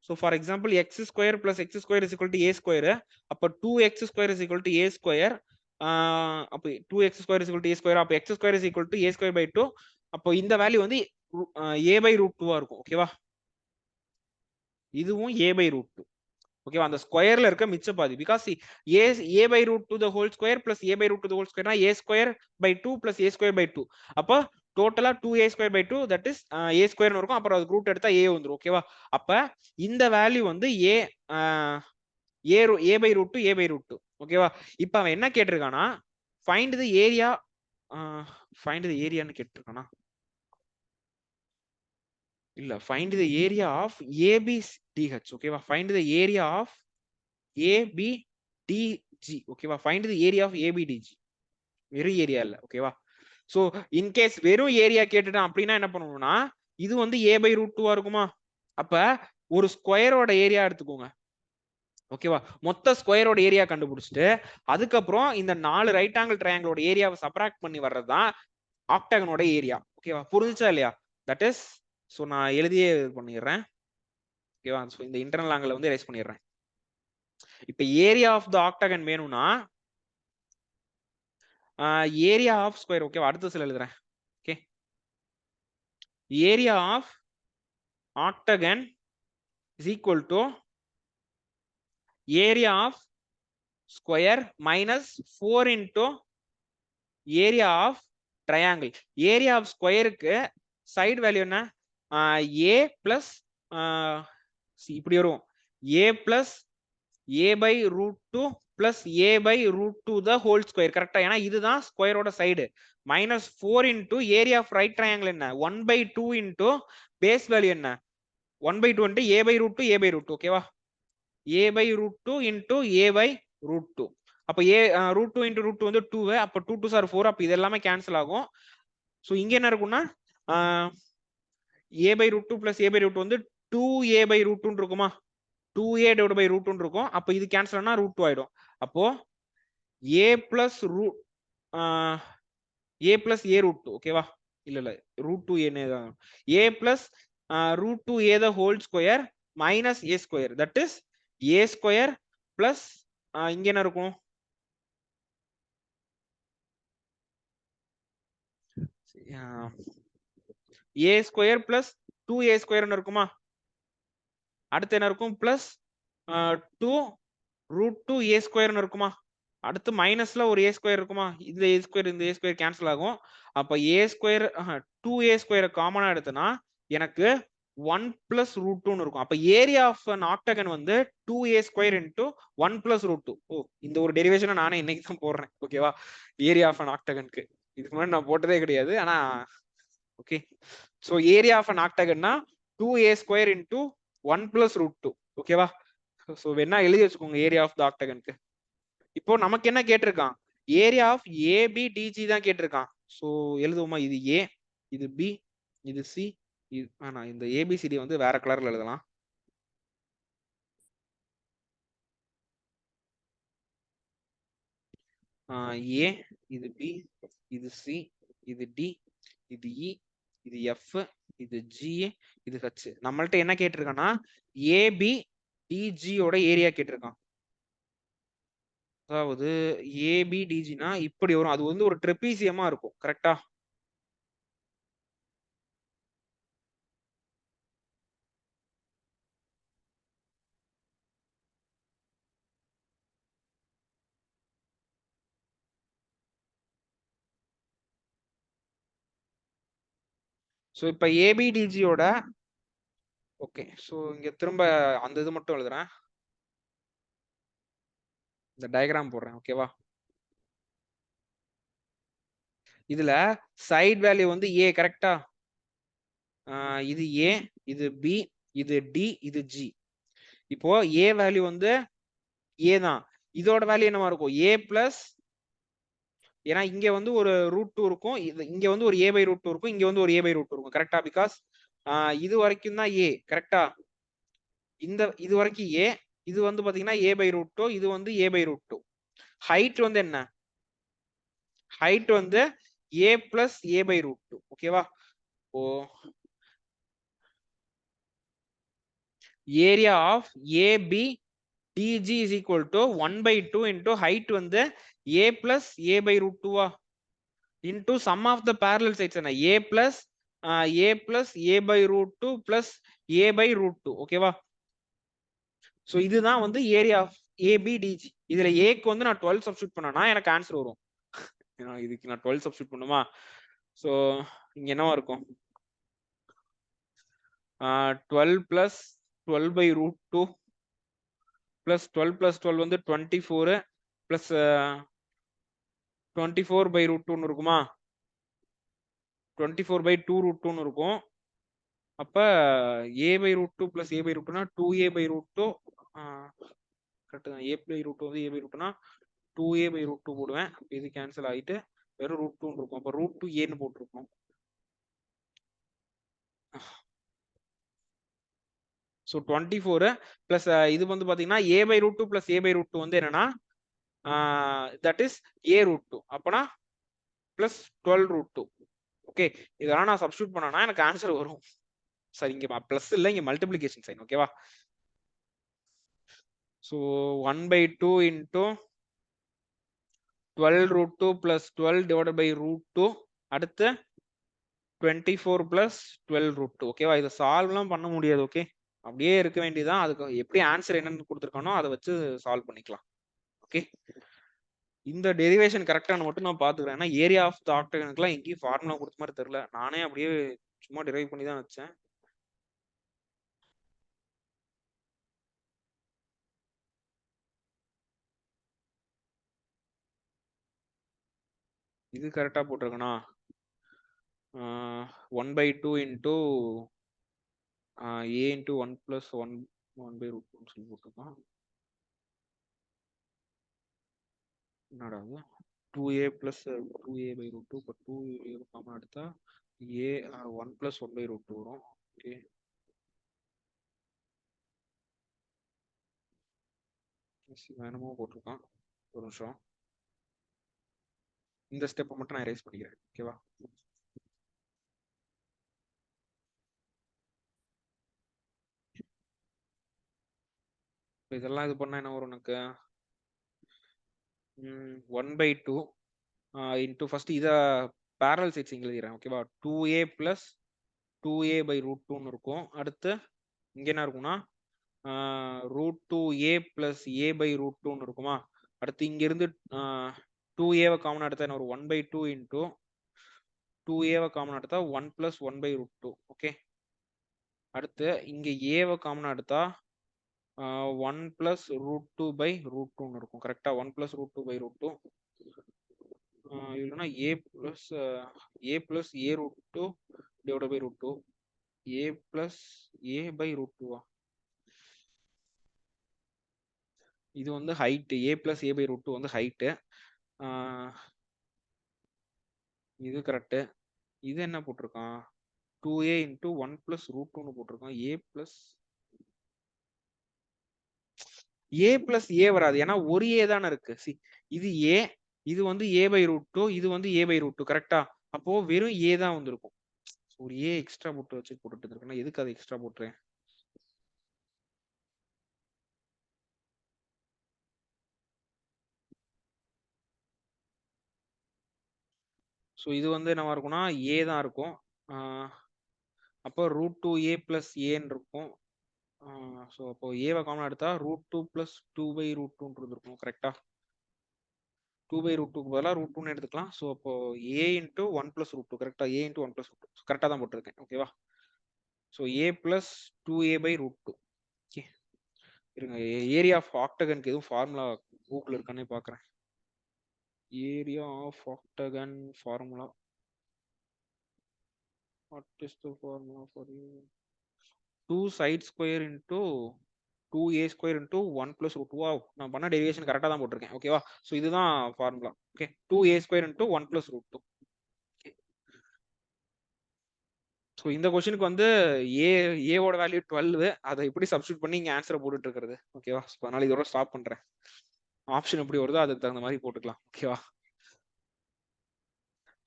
Speaker 1: So for example x square plus x square is equal to a square. அப்போ 2x square is equal to a square. அப்போ 2x square is equal to a square. அப்போ x square is equal to a square by 2. அப்போ இந்த value வந்து a/√2 இருக்கும். ஓகேவா? இதுவும் a/√2. ஓகேவா? அந்த ஸ்கொயர்ல இருக்க மிச்ச பாதி. Because a/√2 the whole square plus a/√2 the whole square னா a square by 2 plus a square by 2. அப்ப டோட்டலா 2a square by 2 that is a square னு இருக்கும். அப்புறம் அது ரூட் எடுத்தா a வந்துரும். ஓகேவா? அப்ப இந்த வேல்யூ வந்து a/√2 a/√2. ஓகேவா? இப்ப அவன் என்ன கேட்டிருக்கானா find the area ன்னு கேட்டிருக்கானா? இல்ல find the area of ABDH. ஓகேவா? find the area of ABDG. ஓகேவா? find the area of ABDG. வெறும் ஏரியா இல்ல. ஓகேவா? சோ இன் கேஸ் வெறும் ஏரியா கேட்டுட்டான் அப்படின்னா என்ன பண்ணணும்னா இது வந்து a/√2 இருக்குமா? அப்ப ஒரு ஸ்கொயரோட ஏரியா எடுத்துக்கோங்க. ஓகேவா? மொத்த ஸ்கொயரோட ஏரியா கண்டுபிடிச்சிட்டு அதுக்கப்புறம் இந்த 4 ரைட் ஆங்கிள் ட்ரையாங்கிளோட ஏரியாவை சப்ராக்ட் பண்ணி வர்றதுதான் ஆக்டாகனோட ஏரியா. ஓகேவா? புரிஞ்சுச்சா இல்லையா? தட் இஸ் சோ நான் எழுதியே பண்ணிடுறேன். ஓகேவா? சோ இந்த இன்டர்னல் ஆங்கிள் வந்து எரேஸ் பண்ணிடுறேன். இப்ப ஏரியா ஆஃப் த ஆக்டாகன் வேணும்னா ஏரியா ஆஃப் ஸ்கொயர். ஓகேவா? அடுத்த சில எழுதுறேன். Okay, area of octagon is equal to area of square minus 4 into area of triangle. Area of ஸ்கொயருக்கு சைடு வேல்யூ என்ன? a பிளஸ் இப்படி வரும் a plus a/√2 plus a/√2 the whole square. கரெக்டா? ஏன்னா இதுதான் ஸ்கொயரோட side. Minus 4 into area of right triangle என்ன? 1/2 into base value என்ன? 1/2 இன்டூ a/√2 a/√2. ஓகேவா? a/√2 into a/√2. அப்ப √2 இன்டூ √2 வந்து 2. அப்ப 2 2s are 4. அப்ப இது எல்லாமே கேன்சல் ஆகும். சோ இங்க என்ன இருக்கும்னா a/√2 பிளஸ் a/√2 வந்து 2a/√2 இருக்குமா? 2a divided by √2 இருக்கும். அப்ப இது கேன்சல் ஆனா √2 ஆயிடும். அப்போ a பிளஸ் a√2. ஓகேவா? இல்ல √2a a plus √2a the whole square minus a square. that is a square plus இங்க என்ன இருக்கும்? a square plus 2a square இருக்குமா? அடுத்து என்ன இருக்கும்? பிளஸ் 2√2a square இருக்குமா? அடுத்து மைனஸ்ல ஒரு a ஸ்கொயர் இருக்குமா? இந்த a ஸ்கொயர் இந்த a ஸ்கொயர் கேன்சல் ஆகும். அப்ப a ஸ்கொயர் 2a ஸ்கொயர் காமனா எடுத்தனா எனக்கு 1 பிளஸ் √2 இருக்கும். அப்ப ஏரியா ஆஃப் an octagon வந்து 2a ஸ்கொயர் இன்டூ 1 பிளஸ் √2. ஓ, இந்த ஒரு டெரிவேஷனை நானே இன்னைக்கு தான் போடுறேன். ஓகேவா? ஏரியா ஆஃப் an octagonக்கு இதுக்கு முன்னாடி நான் போட்டதே கிடையாது. ஆனா okay, so area of an octagonனா 2a ஸ்கொயர் இன்டூ 1 பிளஸ் √2. ஓகேவா? சோ வேணா எழுதி வச்சுக்கோங்க ஏரியா ஆஃப் த ஆக்டகனுக்கு. இப்போ நமக்கு என்ன கேட்டிருக்கான்? ஏரியா ஆஃப் ஏபிடிஜி தான் கேட்டிருக்கான். சோ எழுதுவோமா? இது ஏ, இது பி, இது சி, இது இந்த ஏபிசிடி வந்து வேற கலர்ல எழுதலாம். ஏ, இது பி, இது சி, இது டி, இது இ, இது எஃப், இது ஜி, இது ஹெச். நம்மள்ட்ட என்ன கேட்டிருக்கான்னா ஏபி டிஜியோட ஏரியா கேட்டிருக்கான். அதாவது ஏபிடிஜினா இப்படி வரும். அது வந்து ஒரு ட்ரெபீசியமா இருக்கும். கரெக்டா? ஸோ இப்போ ஏபிடிஜியோட ஓகே, ஸோ இங்க திரும்ப அந்த இது மட்டும் எழுதுறேன். இந்த டயக்ராம் போடுறேன். ஓகேவா? இதுல சைடு வேல்யூ வந்து ஏ. கரெக்டா? இது ஏ, இது பி, இது டி, இது ஜி. இப்போ ஏ வேல்யூ வந்து ஏ தான். இதோட வேல்யூ என்னவா இருக்கும்? ஏ பிளஸ், ஏன்னா இங்க வந்து ஒரு √2 இருக்கும், இங்க வந்து ஒரு a/√2 இருக்கும், இங்க வந்து ஒரு a/√2 இருக்கும். கரெக்டா? பிகாஸ் இது வரைக்கும் தான் ஏ. கரெக்டா? இது வரைக்கும் ஏ, இது வந்து பாத்தீங்கன்னா a/√2, இது வந்து a/√2. ஹைட் வந்து என்ன? ஹைட் வந்து a plus a by root 2. ஓகேவா? ஓ area of AB DG is equal to 1/2 into height வந்து a plus a by root 2 into sum of the parallel sides என்ன a plus a by root 2 plus a by root 2. ஓகேவா? So இதுதான் வந்து area of ஏபிடிஜி. இதுல ஏக்கு வந்து நான் 12 substitute பண்ணனா எனக்கு ஆன்சர் வரும். இதுக்கு நான் 12 சப்ஸ்டியூட் பண்ணுமா? ஸோ இங்க என்னவா இருக்கும்? 12 plus 12 by root 2 plus 12 வந்து 24 plus 24 by root 2 இருக்குமா? 24 by 2 root 2 இருக்கும். அப்ப a by root 2 plus a by root 2னா 2a by root 2 correct தான். a by root 2 வந்து a by root 2னா 2a by root 2 போடுவேன். இது கேன்சல் ஆயிட்டு வெறும் root 2 இருக்கும். அப்ப root 2 a ன்னு போட்டுருக்கோம். ஸோ 24 பிளஸ் இது வந்து பாத்தீங்கன்னா a by root 2 plus a by root 2 வந்து என்னன்னா தட் இஸ் a root 2. அப்பனா பிளஸ் 12 root 2. ஓகே, இதெல்லாம் நான் சப்ஸ்டியூட் பண்ணனா எனக்கு ஆன்சர் வரும். சரி, இங்க பிளஸ் இல்ல, இங்க மல்டிப்ளிகேஷன் சைன். ஓகேவா? So 1/2 into 12 root 2 plus 12 divided by root 2 அடுத்து 24 plus 12 root 2. ஓகேவா? இதை சால்வ்லாம் பண்ண முடியாது. ஓகே, அப்படியே இருக்க வேண்டியதான். அதுக்கு எப்படி ஆன்சர் என்னன்னு கொடுத்துருக்கானோ அதை வச்சு சால்வ் பண்ணிக்கலாம். ஓகே, இந்த டெரிவேஷன் கரெக்டான மட்டும் நான் பாத்துக்கிறேன். ஏன்னா ஏரியா ஆஃப் த ஆக்டகனுக்குலாம் எங்கேயும் ஃபார்முலா கொடுத்த மாதிரி தெரியல. நானே அப்படியே சும்மா டிரைவ் பண்ணி தான் வச்சேன். இது கரெக்டா போட்டிருக்கனா? 1/2 into a into 1 plus 1/√2 சொல்லி போட்டிருக்கான். என்னடா 2a plus 2a by root 2. இப்போ 2a காமன் எடுத்தா a 1 plus 1/√2 வரும். ஓகே, வேணுமோ போட்டிருக்கான். ஒரு நிமிஷம், இந்த ஸ்டெப்பை மட்டும் நான் எரேஸ் பண்ணிக்கிறேன். ஓகேவா? இதெல்லாம் இது பண்ணா என்ன வரும் எனக்கு? 1/2 இன்டூ ஃபர்ஸ்ட் இதை பேரல் சைட்ஸ் இங்கே எழுதிடுறேன். ஓகேவா? 2a plus 2a by root 2ன்னு இருக்கும். அடுத்து இங்க என்ன இருக்கும்னா root 2a plus a by root 2ன்னு இருக்குமா? அடுத்து இங்க இருந்து 2a காமன் எடுத்தா என்ன ஒரு 1/2 இன்டூ 2a காமன் எடுத்தா 1 plus 1/√2. ஓகே, அடுத்து இங்க a காமன் எடுத்தா 1 plus √2 by √2ன்னு இருக்கும். கரெக்டா? 1 plus √2 by √2 இல்லைன்னா a plus a √2 divided by √2 a plus a by √2. இது வந்து height. a plus a by √2 வந்து ஹைட்டு. இது கரெக்ட். இது என்ன போட்டிருக்கான்? 2a into 1 plus √2ன்னு போட்டிருக்கான். a plus a வராது, ஏன்னா ஒரு a தானே இருக்கு. இது a, இது வந்து a by √2, இது வந்து a by √2. கரெக்டா? அப்போ வெறும் a தான் வந்திருக்கும். ஒரு a எக்ஸ்ட்ரா போட்டு வச்சு போட்டுட்டு இருக்கேன். எதுக்கு அதை எக்ஸ்ட்ரா போட்டுறேன்? ஸோ இது வந்து என்னவா இருக்கும்னா a தான் இருக்கும். அப்போ √2a plus aன்னு இருக்கும். ஸோ அப்போ ஏவை காமன் எடுத்தா √2 plus 2/√2 இருக்கும். கரெக்டா? 2/√2க்கு பதிலாக √2ன்னு எடுத்துக்கலாம். ஸோ அப்போ a into 1 plus √2. கரெக்டா? a into 1 plus √2 கரெக்டாக தான் போட்டிருக்கேன். ஓகேவா? So a plus 2a by √2. Okay, இருங்க, ஏரியா ஆஃப் ஆக்டகனுக்கு எதுவும் ஃபார்முலா கூகுள் இருக்கானே பார்க்குறேன். Area of octagon formula. What is the formula for 2 side square into 2a square into 1 plus √2. wow, நான் பண்ண டெரிவேஷன் கரெக்டாக தான் போட்டிருக்கேன். ஓகேவா? ஸோ இதுதான் formula. Okay, 2a square into 1 plus √2. So இந்த கொஸ்டினுக்கு வந்து ஏவோட வேல்யூ 12. அதை எப்படி சப்ஸ்டியூட் பண்ணி இங்கே ஆன்சரை போட்டுட்டு இருக்கிறது? ஓகேவா? ஸோ அதனால இதோட ஸ்டாப் பண்ணுறேன். ஆப்ஷன் எப்படி வருதோ அதுக்கு தகுந்த மாதிரி போட்டுக்கலாம். ஓகேவா?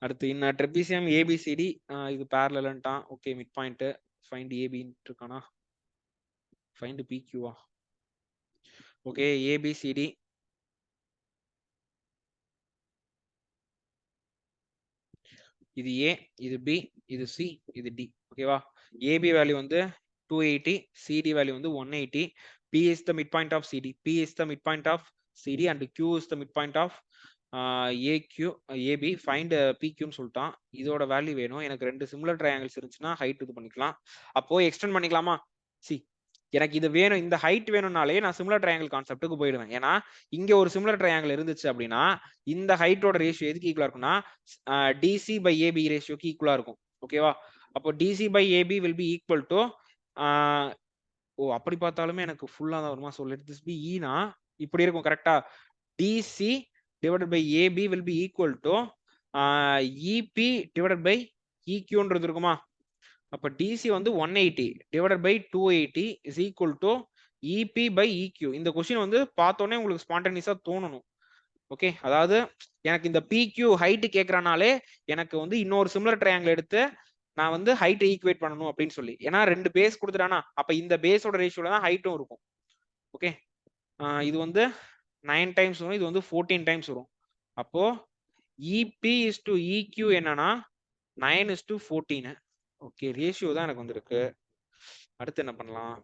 Speaker 1: அடுத்து இன் ட்ரெபிசியம் ஏபிசிடி இது பேரலன்ட்டான். ஓகே மிட் பாயிண்ட் ஃபைண்ட் ஏபின்னு இருக்கானா, ஃபைண்ட் பிக்யூவா. ஓகே ஏபிசிடி இது ஏ, இது பி, இது சி, இது டி. ஓகேவா. ஏபி வேல்யூ வந்து 280, சிடி வேல்யூ வந்து 180. P is the mid point of CD, P is the mid point of CD and Q is the mid point of AQ AB. Find பிக்யூன்னு சொல்லிட்டான். இதோட value வேணும் எனக்கு. ரெண்டு சிமிலர் ட்ரையாங்கிள்ஸ் இருந்துச்சுன்னா height இது பண்ணிக்கலாம். அப்போ எக்ஸ்டெண்ட் பண்ணிக்கலாமா. சி எனக்கு இது வேணும், இந்த ஹைட் வேணும்னாலே நான் சிமிலர் ட்ரையாங்கிள் கான்செப்ட்டுக்கு போயிடுவேன். ஏன்னா இங்க ஒரு சிமிலர் ட்ரையாங்கிள் இருந்துச்சு அப்படின்னா இந்த ஹைட்டோட ரேஷியோ எதுக்கு ஈக்குவலா இருக்கும்னா டிசி பை ஏபி ரேஷியோக்கு ஈக்குவலா இருக்கும். ஓகேவா. அப்போ DC by AB will be equal to ஓ அப்படி பார்த்தாலுமே எனக்கு ஃபுல்லா தான் வருமா. ஸோ லெட் திஸ் பி ஈனா இப்படி இருக்கும் கரெக்டா. DC divided by AB will be equal to EB divided by இக்யூன்றது இருக்குமா. அப்ப டிசி வந்து 180 divided by 280 is equal to EB by EQ. இந்த கொஸ்டின் வந்து பார்த்தோன்னே உங்களுக்கு ஸ்பான்டேனியஸா தோணணும். ஓகே அதாவது எனக்கு இந்த பிக்யூ ஹைட் கேட்கறனாலே எனக்கு வந்து இன்னொரு சிமிலர் ட்ரையாங்கிள் எடுத்து நான் வந்து ஹைட்டை ஈக்குவேட் பண்ணணும் அப்படின்னு சொல்லி. ஏன்னா ரெண்டு பேஸ் கொடுத்துட்டானா அப்ப இந்த பேஸோட ரேஷியோல தான் ஹைட்டும் இருக்கும். ஓகே இது வந்து 9 டைம்ஸ் வரும், இது வந்து 14 டைம்ஸ் வரும். அப்போ இபி இஸ் டு இக்யூ என்னன்னா 9 is to 14. ஓகே ரேஷியோ தான் எனக்கு வந்திருக்கு. அடுத்து என்ன பண்ணலாம்.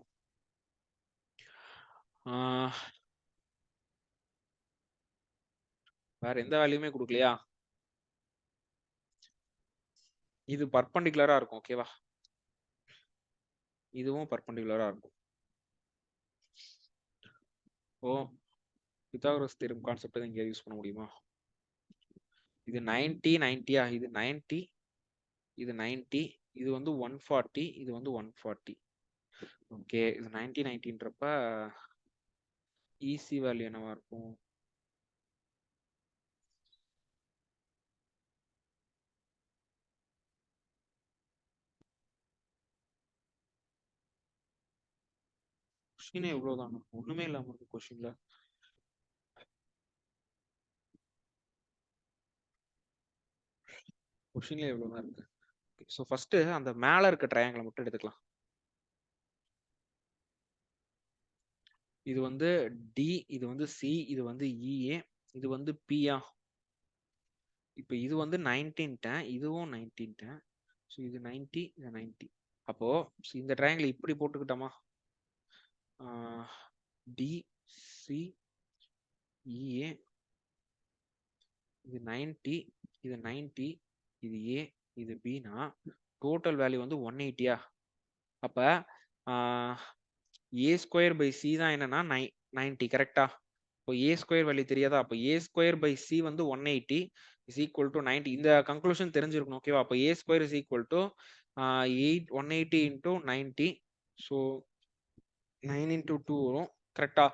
Speaker 1: வேற எந்த வேல்யூமே கொடுக்கலையா. இது பர்பண்டிகுலரா இருக்கும். ஓகேவா. இதுவும் பர்பண்டிகுலரா இருக்கும். ஓ பித்தாகரஸ் தியரம் கான்செப்ட் இங்க யூஸ் பண்ண முடியுமா. இது 90 90யா, இது 90 இது 90 இது வந்து 140 இது வந்து 140. ஓகே இது 90 90ன்றப்ப ஈஸி வேல்யூ என்னவா இருக்கும். கொஸ்டினே இவ்வளவுதான், ஒண்ணுமே இல்லாம இருக்கு கொஸ்டின்ல. கொஸ்டின்ல இவ்வளவுதான் இருக்கு. ஸோ ஃபர்ஸ்ட் அந்த மேல இருக்க ட்ரையாங்கிளை மட்டும் எடுத்துக்கலாம். இது வந்து டி, இது வந்து சி, இது வந்து இஏ, இது வந்து பியா. இப்போ இது வந்து 19 இதுவும் 19. ஸோ இது 90 இது 90. அப்போ இந்த ட்ரையாங்கிள் இப்படி போட்டுக்கிட்டோமா. டி சி இஏ இது 90 இது 90 இது ஏ இது பினா டோட்டல் வேல்யூ வந்து 180யா. அப்ப ஏ ஸ்கொயர் பை சி தான் என்னன்னா 90 கரெக்டா. இப்போ ஏ ஸ்கொயர் வேல்யூ தெரியாதா. அப்போ ஏ ஸ்கொயர் பை சி வந்து 180 இஸ் ஈக்குவல் டு 90. இந்த கன்க்ளூஷன் தெரிஞ்சிருக்கணும். ஓகேவா. அப்போ a square is equal to 180 into 90. So 9 into 2 வரும் கரெக்டா.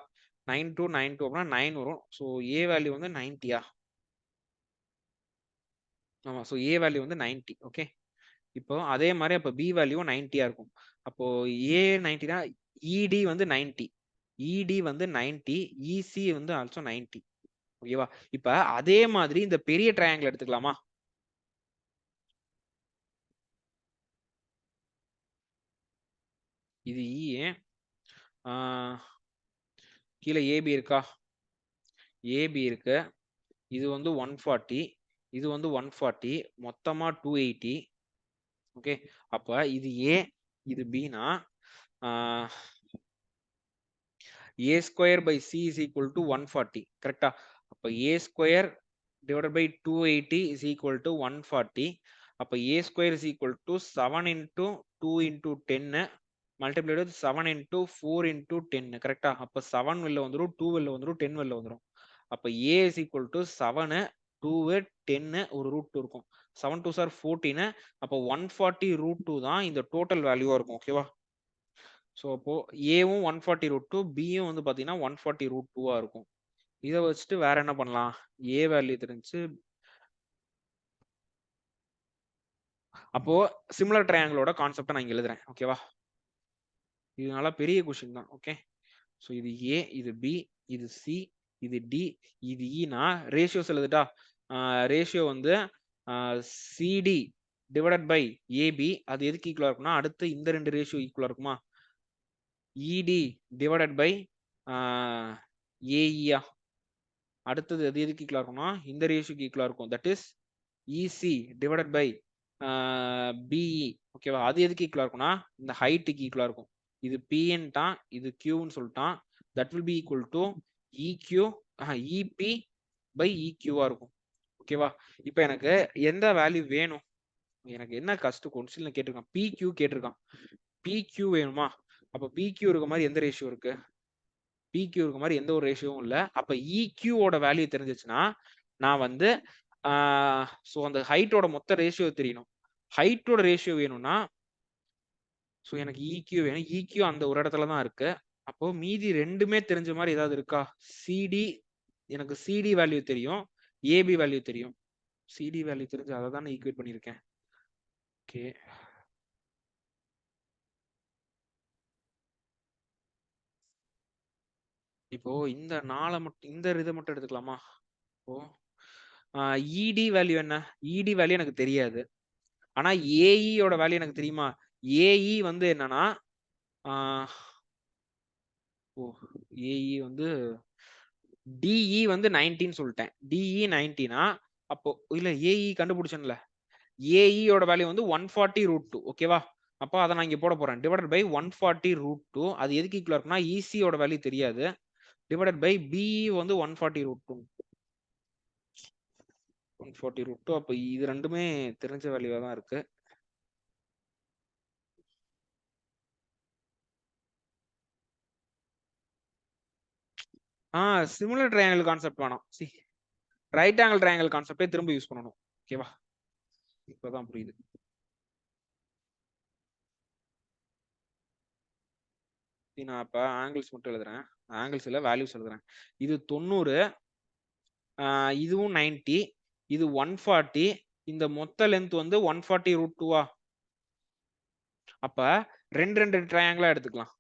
Speaker 1: 9 to 9 to அப்படின்னா 9 வரும். ஸோ ஏ வேல்யூ வந்து 90யா. ஆமா ஸோ ஏ வேல்யூ வந்து 90. ஓகே இப்போ அதே மாதிரி அப்போ பி வேல்யூ 90யா இருக்கும். அப்போ ஏ 90னா இடி வந்து 90, இடி வந்து 90, இசி வந்து ஆல்சோ 90. ஓகேவா. இப்ப அதே மாதிரி இந்த பெரிய ட்ரையாங்கிள் எடுத்துக்கலாமா. இது இஏ, கீழே ஏபி இருக்கா. ஏபி இருக்கு. இது வந்து 140 இது வந்து 140 மொத்தமா 280. ஓகே அப்ப இது ஏ இது பினா a square by C is equal to 140 கரெக்டா. அப்ப a square divided by 280 is equal to 140. அப்ப a square is equal to 7 into 2 into 10 multiplied with 7 into 4 into 10 கரெக்டா. அப்ப 7 வெளில வந்துடும், 2 வெளில வந்துடும், 10 வெளில வந்துடும். அப்ப ஏ இஸ் ஈக்குவல் டு 7 2 10 ஒரு ரூட் 2 இருக்கும். 7 2 சார் 14. அப்போ 140 ரூட் 2 தான் இந்த டோட்டல் வேல்யூவா இருக்கும். ஓகேவா. ஸோ அப்போ ஏவும் 140 ரூட் 2 பியும் வந்து பாத்தீங்கன்னா 140 ரூட் 2வா இருக்கும். இதை வச்சுட்டு வேற என்ன பண்ணலாம். ஏ வேல்யூ தெரிஞ்சு அப்போ சிமிலர் ட்ரையாங்கிளோட கான்செப்டை நான் இங்க எழுதுறேன். ஓகேவா. இதனால பெரிய கொஸ்டின் தான். ஓகே ஸோ இது ஏ இது பி இது சி இது டி இது இனா ரேஷியோஸ் எழுதுட்டா. ரேஷியோ வந்து சிடி டிவைடட் பை ஏபி அது எதுக்கு ஈக்குவலா இருக்கும்னா அடுத்து இந்த ரெண்டு ரேஷியோ ஈக்குவலா இருக்குமா, இடி டிவைடட் பை ஏஇயா அடுத்தது எது எதுக்கு ஈக்குவலா இருக்கும்னா இந்த ரேஷியோக்கு ஈக்குவலா இருக்கும், that is EC divided by BE. ஓகேவா, அது எதுக்கு ஈக்குவலா இருக்கும்னா இந்த ஹைட்டுக்கு ஈக்குவலா இருக்கும். இது பின்ட்டான் இது கியூன்னு சொல்லிட்டான், that will be equal to EQ EB by இக்யூவா இருக்கும். ஓகேவா, இப்போ எனக்கு எந்த வேல்யூ வேணும், எனக்கு என்ன கஷ்ட கொஸ்டின்ல கேட்டிருக்கான், பிக்யூ கேட்டிருக்கான். பிக்யூ வேணுமா, அப்ப பிக்யூ இருக்க மாதிரி எந்த ரேஷியோ இருக்கு, பிக்யூ இருக்க மாதிரி எந்த ஒரு ரேஷியோவும் இல்லை. அப்ப இக்யூவோட வேல்யூ தெரிஞ்சிச்சுன்னா நான் வந்து ஸோ அந்த ஹைட்டோட மொத்த ரேஷியோ தெரியணும். ஹைட்டோட ரேஷியோ வேணும்னா ஸோ எனக்கு இக்யூ வேணும், இக்யூ அந்த ஒரு இடத்துல தான் இருக்கு. அப்போ மீதி ரெண்டுமே தெரிஞ்ச மாதிரி ஏதாவது இருக்கா, சிடி எனக்கு சிடி வேல்யூ தெரியும், ஏபி வேல்யூ தெரியும். சிடி வேல்யூ தெரிஞ்சு அதை தான் ஈக்குவேட் பண்ணியிருக்கேன். ஓகே, இப்போ இந்த நாளை மட்டும் இந்த இதை மட்டும் எடுத்துக்கலாமா. இப்போ இடி வேல்யூ என்ன, இடி வேல்யூ எனக்கு தெரியாது, ஆனா ஏஇயோட வேல்யூ எனக்கு தெரியுமா. ஏஇ வந்து என்னன்னா ஏஇ வந்து டிஇ வந்து 19 சொல்லிட்டேன், டிஇ 19னா அப்போ இல்ல ஏஇ கண்டுபிடிச்சேன்ல, ஏஇயோட வேல்யூ வந்து 140√2. ஓகேவா, அப்போ அதை நான் இங்க போட போறேன், டிவைடட் பை 140√2. அது எதுக்கு ஈக்குவலா இருக்குன்னா இசியோட வேல்யூ தெரியாது, டிவைடட் பை பிஇ வந்து 140√2. 140√2. அப்போ இது ரெண்டுமே தெரிஞ்ச வேல்யூவா தான் இருக்கு. சிமிலர் ட்ரையாங்கிள் கான்செப்ட் வேணாம், சி ரைட் ஆங்கிள் ட்ரையாங்கிள் கான்செப்டே திரும்ப யூஸ் பண்ணணும். ஓகேவா, இப்பதான் புரியுது. நான் இப்ப ஆங்கிள்ஸ் மட்டும் எழுதுறேன், ஆங்கிள்ஸ் இல்ல வேல்யூஸ் எழுதுறேன். இது 90, இதுவும் 90, இது 140, இந்த மொத்த லென்த் வந்து 140√2. அப்ப ரெண்டு ரெண்டு ட்ரையாங்கிளா எடுத்துக்கலாம்.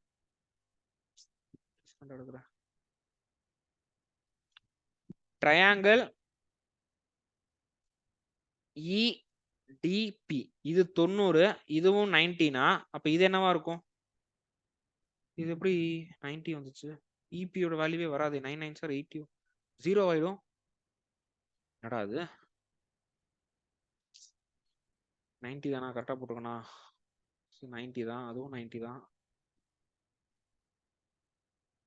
Speaker 1: ட்ரையாங்கிள் இடிபி இது 90, இதுவும் 90னா அப்ப இது என்னவா இருக்கும், இது எப்படி 90 வந்துச்சு, இபியோட வேல்யூவே வராது, 9 9 சார் 80 0 ஆயிடும். என்னடா அது 90 தானா, கரெக்டா போட்டுக்கணா, 90 தான், அதுவும் 90 தான்.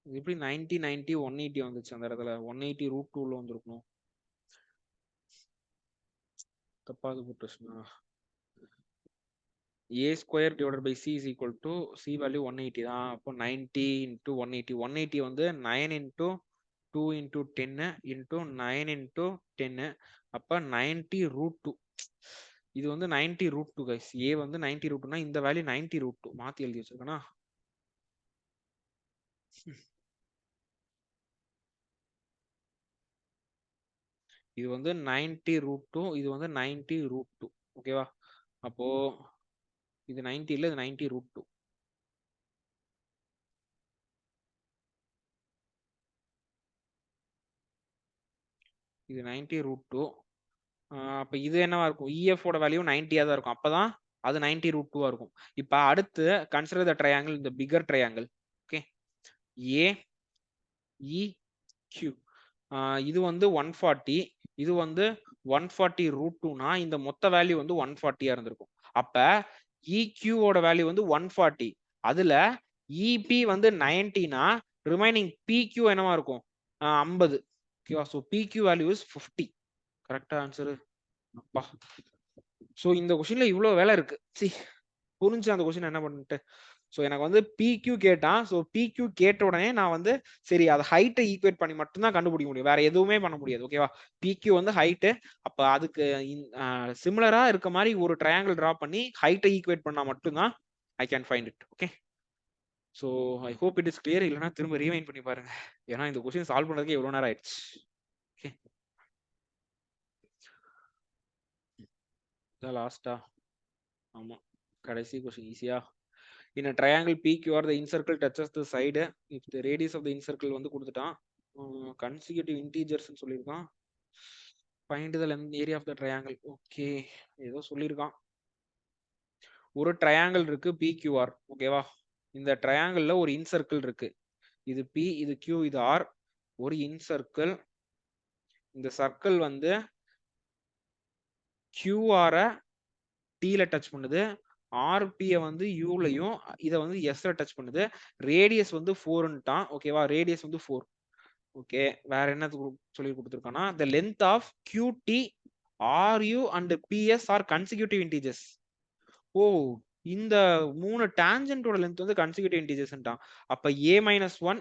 Speaker 1: எப்படி 90 90 180 வந்துச்சு, அந்த இடத்துல 180√2 வந்திருக்கணும், தப்பாது போட்டுச்சுன்னா. a square divided by c is equal to c value 180 தான். அப்போ 90 into 180, 180 வந்து 9 into 2 into 10 into 9 into 10, அப்ப 90√2. இது வந்து 90√2 guys, a வந்து 90√2னா இந்த வேல்யூ 90√2 மாத்தி எழுதி வச்சிருக்கேனா. இது வந்து 90√2, இது வந்து 90√2. ஓகேவா, அப்போ இது 90 இல்ல, இது 90√2. இது 90√2. அப்ப இது என்னவா இருக்கும், இஎஃப் ஓட வேல்யூ 90 தான் இருக்கும், அப்பதான் அது 90√2 இருக்கும். இப்ப அடுத்து கன்சிடர் த ட்ரையாங்கிள், இந்த பிகர் ட்ரையாங்கிள். ஓகே, ஏ இ கியூ, இது வந்து 140, இது வந்து 140√2னா இந்த மொத்த வேல்யூ வந்து 140 இருந்திருக்கும். அப்ப இக்யூவோட வேல்யூ வந்து 140, அதுல இபி வந்து 90னா ரிமைனிங் பிக்யூ என்னவா இருக்கும் 50. ஓகேவா, சோ பிக்யூ வேல்யூ இஸ் 50. கரெக்டா ஆன்சர். அப்பா, சோ இந்த கொஸ்டின்ல இவ்வளவு வேலை இருக்கு, சி புரிஞ்சு அந்த கொஸ்டின் என்ன பண்ணிட்டு. ஸோ எனக்கு வந்து பிக்யூ கேட்டான், ஸோ பிக்யூ கேட்ட உடனே நான் வந்து சரி அதை ஹைட்டை ஈக்குவேட் பண்ணி மட்டும்தான் கண்டுபிடிக்க முடியும், வேற எதுவுமே பண்ண முடியாது. ஓகேவா, பிக்யூ வந்து ஹைட்டு, அப்ப அதுக்கு சிமிலரா இருக்க மாதிரி ஒரு ட்ரையாங்கிள் டிரா பண்ணி ஹைட்டை ஈக்குவேட் பண்ணா மட்டும்தான் I can find it. Okay, so I hope it is clear, இல்லைன்னா திரும்ப ரீவைண்ட் பண்ணி பாருங்க, ஏன்னா இந்த கொஸ்டின் சால்வ் பண்றதுக்கு எவ்வளவு நேரம் ஆயிடுச்சு. ஓகே, லாஸ்டா, ஆமா கடைசி கொஸ்டின் ஈஸியா. In a triangle PQR, the incircle touches the side if the radius of the incircle வந்து கொடுத்துட்டான், consecutive integers சொல்லியிருக்கான். Find the length area of the triangle. Okay, ஏதோ சொல்லியிருக்கான். ஒரு ட்ரையாங்கிள் இருக்கு PQR. ஓகேவா, இந்த ட்ரையாங்கிள்ல ஒரு இன்சர்க்கிள் இருக்கு. இது P, இது Q, இது R. ஒரு இன்சர்க்கிள். இந்த சர்க்கிள் வந்து QR T ல டச் பண்ணுது, RP வந்து U லயும், இதை வந்து S ல டச் பண்ணுது. ரேடியஸ் வந்து 4ன்ட்டான். ஓகேவா, ரேடியஸ் வந்து 4. ஓகே, வேற என்ன சொல்லி கொடுத்துருக்கானா, the length of QT, RU and PS are consecutive integers. ஓ, இந்த 3 டான்ஜென்ட்டோட லென்த் வந்து கன்சிக்யூட்டிவ் இன்டிஜர்ஸ்ன்றான். அப்ப A-1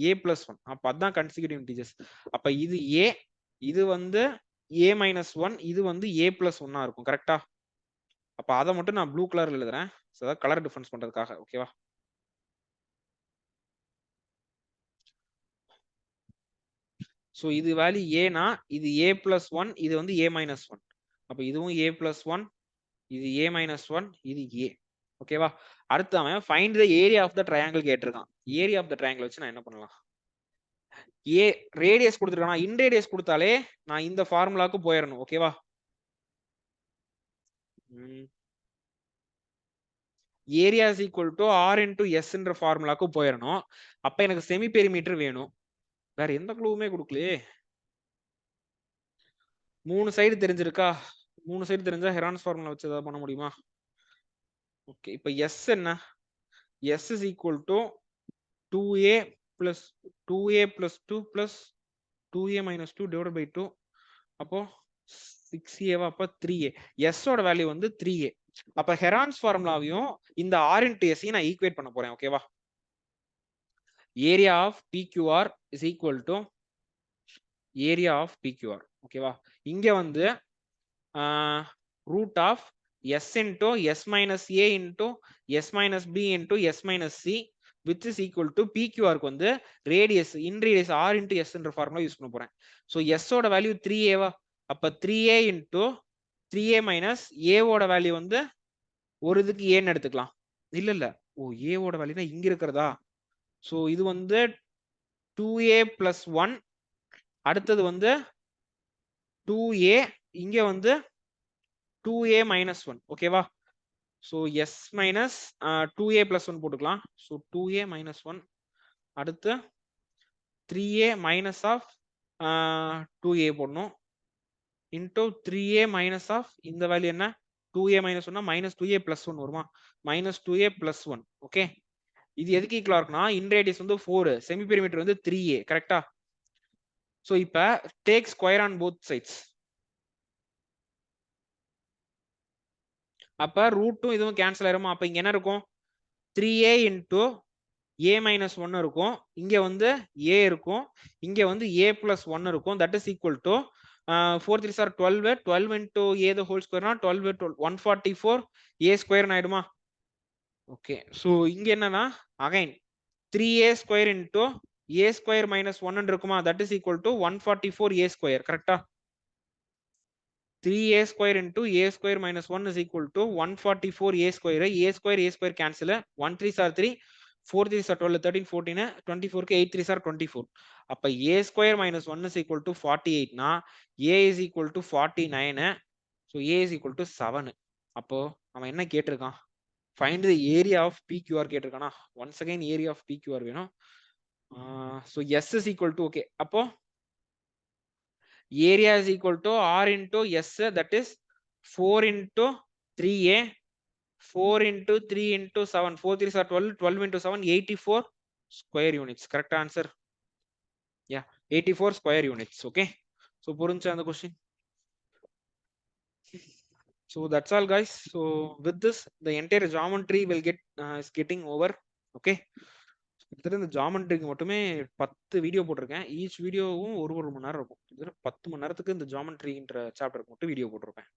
Speaker 1: A+1, அப்ப அதான் கன்சிக்யூட்டிவ் இன்டிஜர்ஸ். அப்ப இது A, இது வந்து A-1, இது வந்து A+1 இருக்கும். கரெக்டா? அப்ப அதை மட்டும் நான் ப்ளூ கலர்ல எழுதுறேன், கலர் டிஃபரன்ஸ் பண்றதுக்காக. ஓகேவா, சோ இது வேல்யூ ஏனா இது A+1, இது வந்து A-1. அப்ப இதுவும் A+1, இது A-1, இது A. ஓகேவா, அடுத்து அவன் find the area of the triangle கேட்டிருக்கான். ஏரியா ஆஃப் த ட்ரையாங்கிள் வச்சு நான் என்ன பண்ணலாம்? ஏ ரேடியஸ் கொடுத்துருக்கானா, இன் ரேடியஸ் கொடுத்தாலே நான் இந்த ஃபார்முலாக்கு போயிடணும். ஓகேவா, area is equal to R into Sன்ற ஃபார்முலாக்கு போயிடணும். அப்ப எனக்கு செமி பெரிமீட்டர் வேணும். வேற எந்த க்ளூவுமே கொடுக்கலையே. 3 சைடு தெரிஞ்சிருக்கா? 3 சைடு தெரிஞ்சா ஹெரான்ஸ் ஃபார்முலா வச்சு ஏதாவது பண்ண முடியுமா? ஓகே, இப்போ S என்ன? S is equal to 2A plus 2A plus 2 plus 2A minus 2 divided by 2. அப்போ 6A வா? அப்போ 3A. S ஓட வேல்யூ வந்து 3A. அப்ப ஹெரான்ஸ் ஃபார்முலாவையும் இந்த R into S நான் ஈக்குவேட் பண்ண போறேன். ஓகேவா, area of PQR is equal to area of PQR. ஓகேவா, இங்க வந்து root of S into S minus A into S minus B into S minus C which is equal to PQR க்கு வந்து radius இன் radius R into S என்ற formula use பண்ண போறேன். So S ஓட value 3A வா? அப்ப 3A into 3A minus A ஓட value வந்து ஒரு இதுக்கு A ன்னு எடுத்துக்கலாம். இல்ல இல்ல, ஓ A ஓட வேல்யூனா இங்க இருக்கிறதா? சோ இது வந்து 2A plus 1, அடுத்தது வந்து 2A, இங்க வந்து 2A minus 1. ஓகேவா, so S minus 2A plus 1 போட்டுக்கலாம். so 2A minus 1, அடுத்து 3A minus of 2A போடணும் into 3A minus of இந்த வேல்யூ என்ன? 2A minus 1 minus 2A plus 1 வருமா? minus 2A plus 1. ஓகே, இது எதுக்கு ஈக்குவலா இருக்குன்னா இன் ரேடியஸ் வந்து 4, செமி பெரிமீட்டர் வந்து 3A. கரெக்டா? சோ இப்ப take square on both sides. அப்ப ரூட்டும் இதுவும் கேன்சல் ஆயிருமா? அப்ப இங்க என்ன இருக்கும்? 3A into A minus 1 இருக்கும், இங்க வந்து A இருக்கும், இங்க வந்து A plus 1 இருக்கும். that is equal to 4 3s are 12, 12 into A the whole square னா 12 144 A square ஆயிடுமா? ஓகே, சோ இங்க என்னன்னா again 3A square into A square minus 1 இருக்குமா? that is equal to 144 A square. கரெக்டா? 3A square into A square minus 1 is equal to 144 A square. A square cancel. 1 3s are 3, 4 3s are 12, 13 14, 24 க்கு 8 3s are 24. அப்ப A square minus 1 is equal to 48 னா A is equal to 49. so A is equal to 7. அப்போ அவன் என்ன கேட்டிருக்கான்? find the area of PQR கேட்டிருக்கானா? once again area of PQR வேணும். so S is equal to, okay, அப்போ area is equal to R into S, that is 4 into 3A, 4 into 3 into 7, 4 3s are 12, 12 into 7, 84 square units. Correct answer? Yeah, 84 square units. Okay, so புரிஞ்சா அந்த question? So that's all guys. So with this the entire geometry will get is getting over. Okay, இந்த ஜாமெண்ட்ரிக்கு மட்டுமே 10 video போட்டிருக்கேன். Each வீடியோவும் ஒரு மணி நேரம் இருக்கும். 10 மணி நேரத்துக்கு இந்த ஜாமெண்ட்ரின்ற சாப்டருக்கு மட்டும் வீடியோ போட்டிருப்பேன்.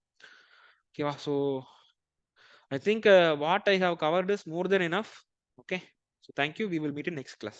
Speaker 1: ஓகேவா, so I think what I have covered is more than enough. Okay, so thank you. We will meet in next class.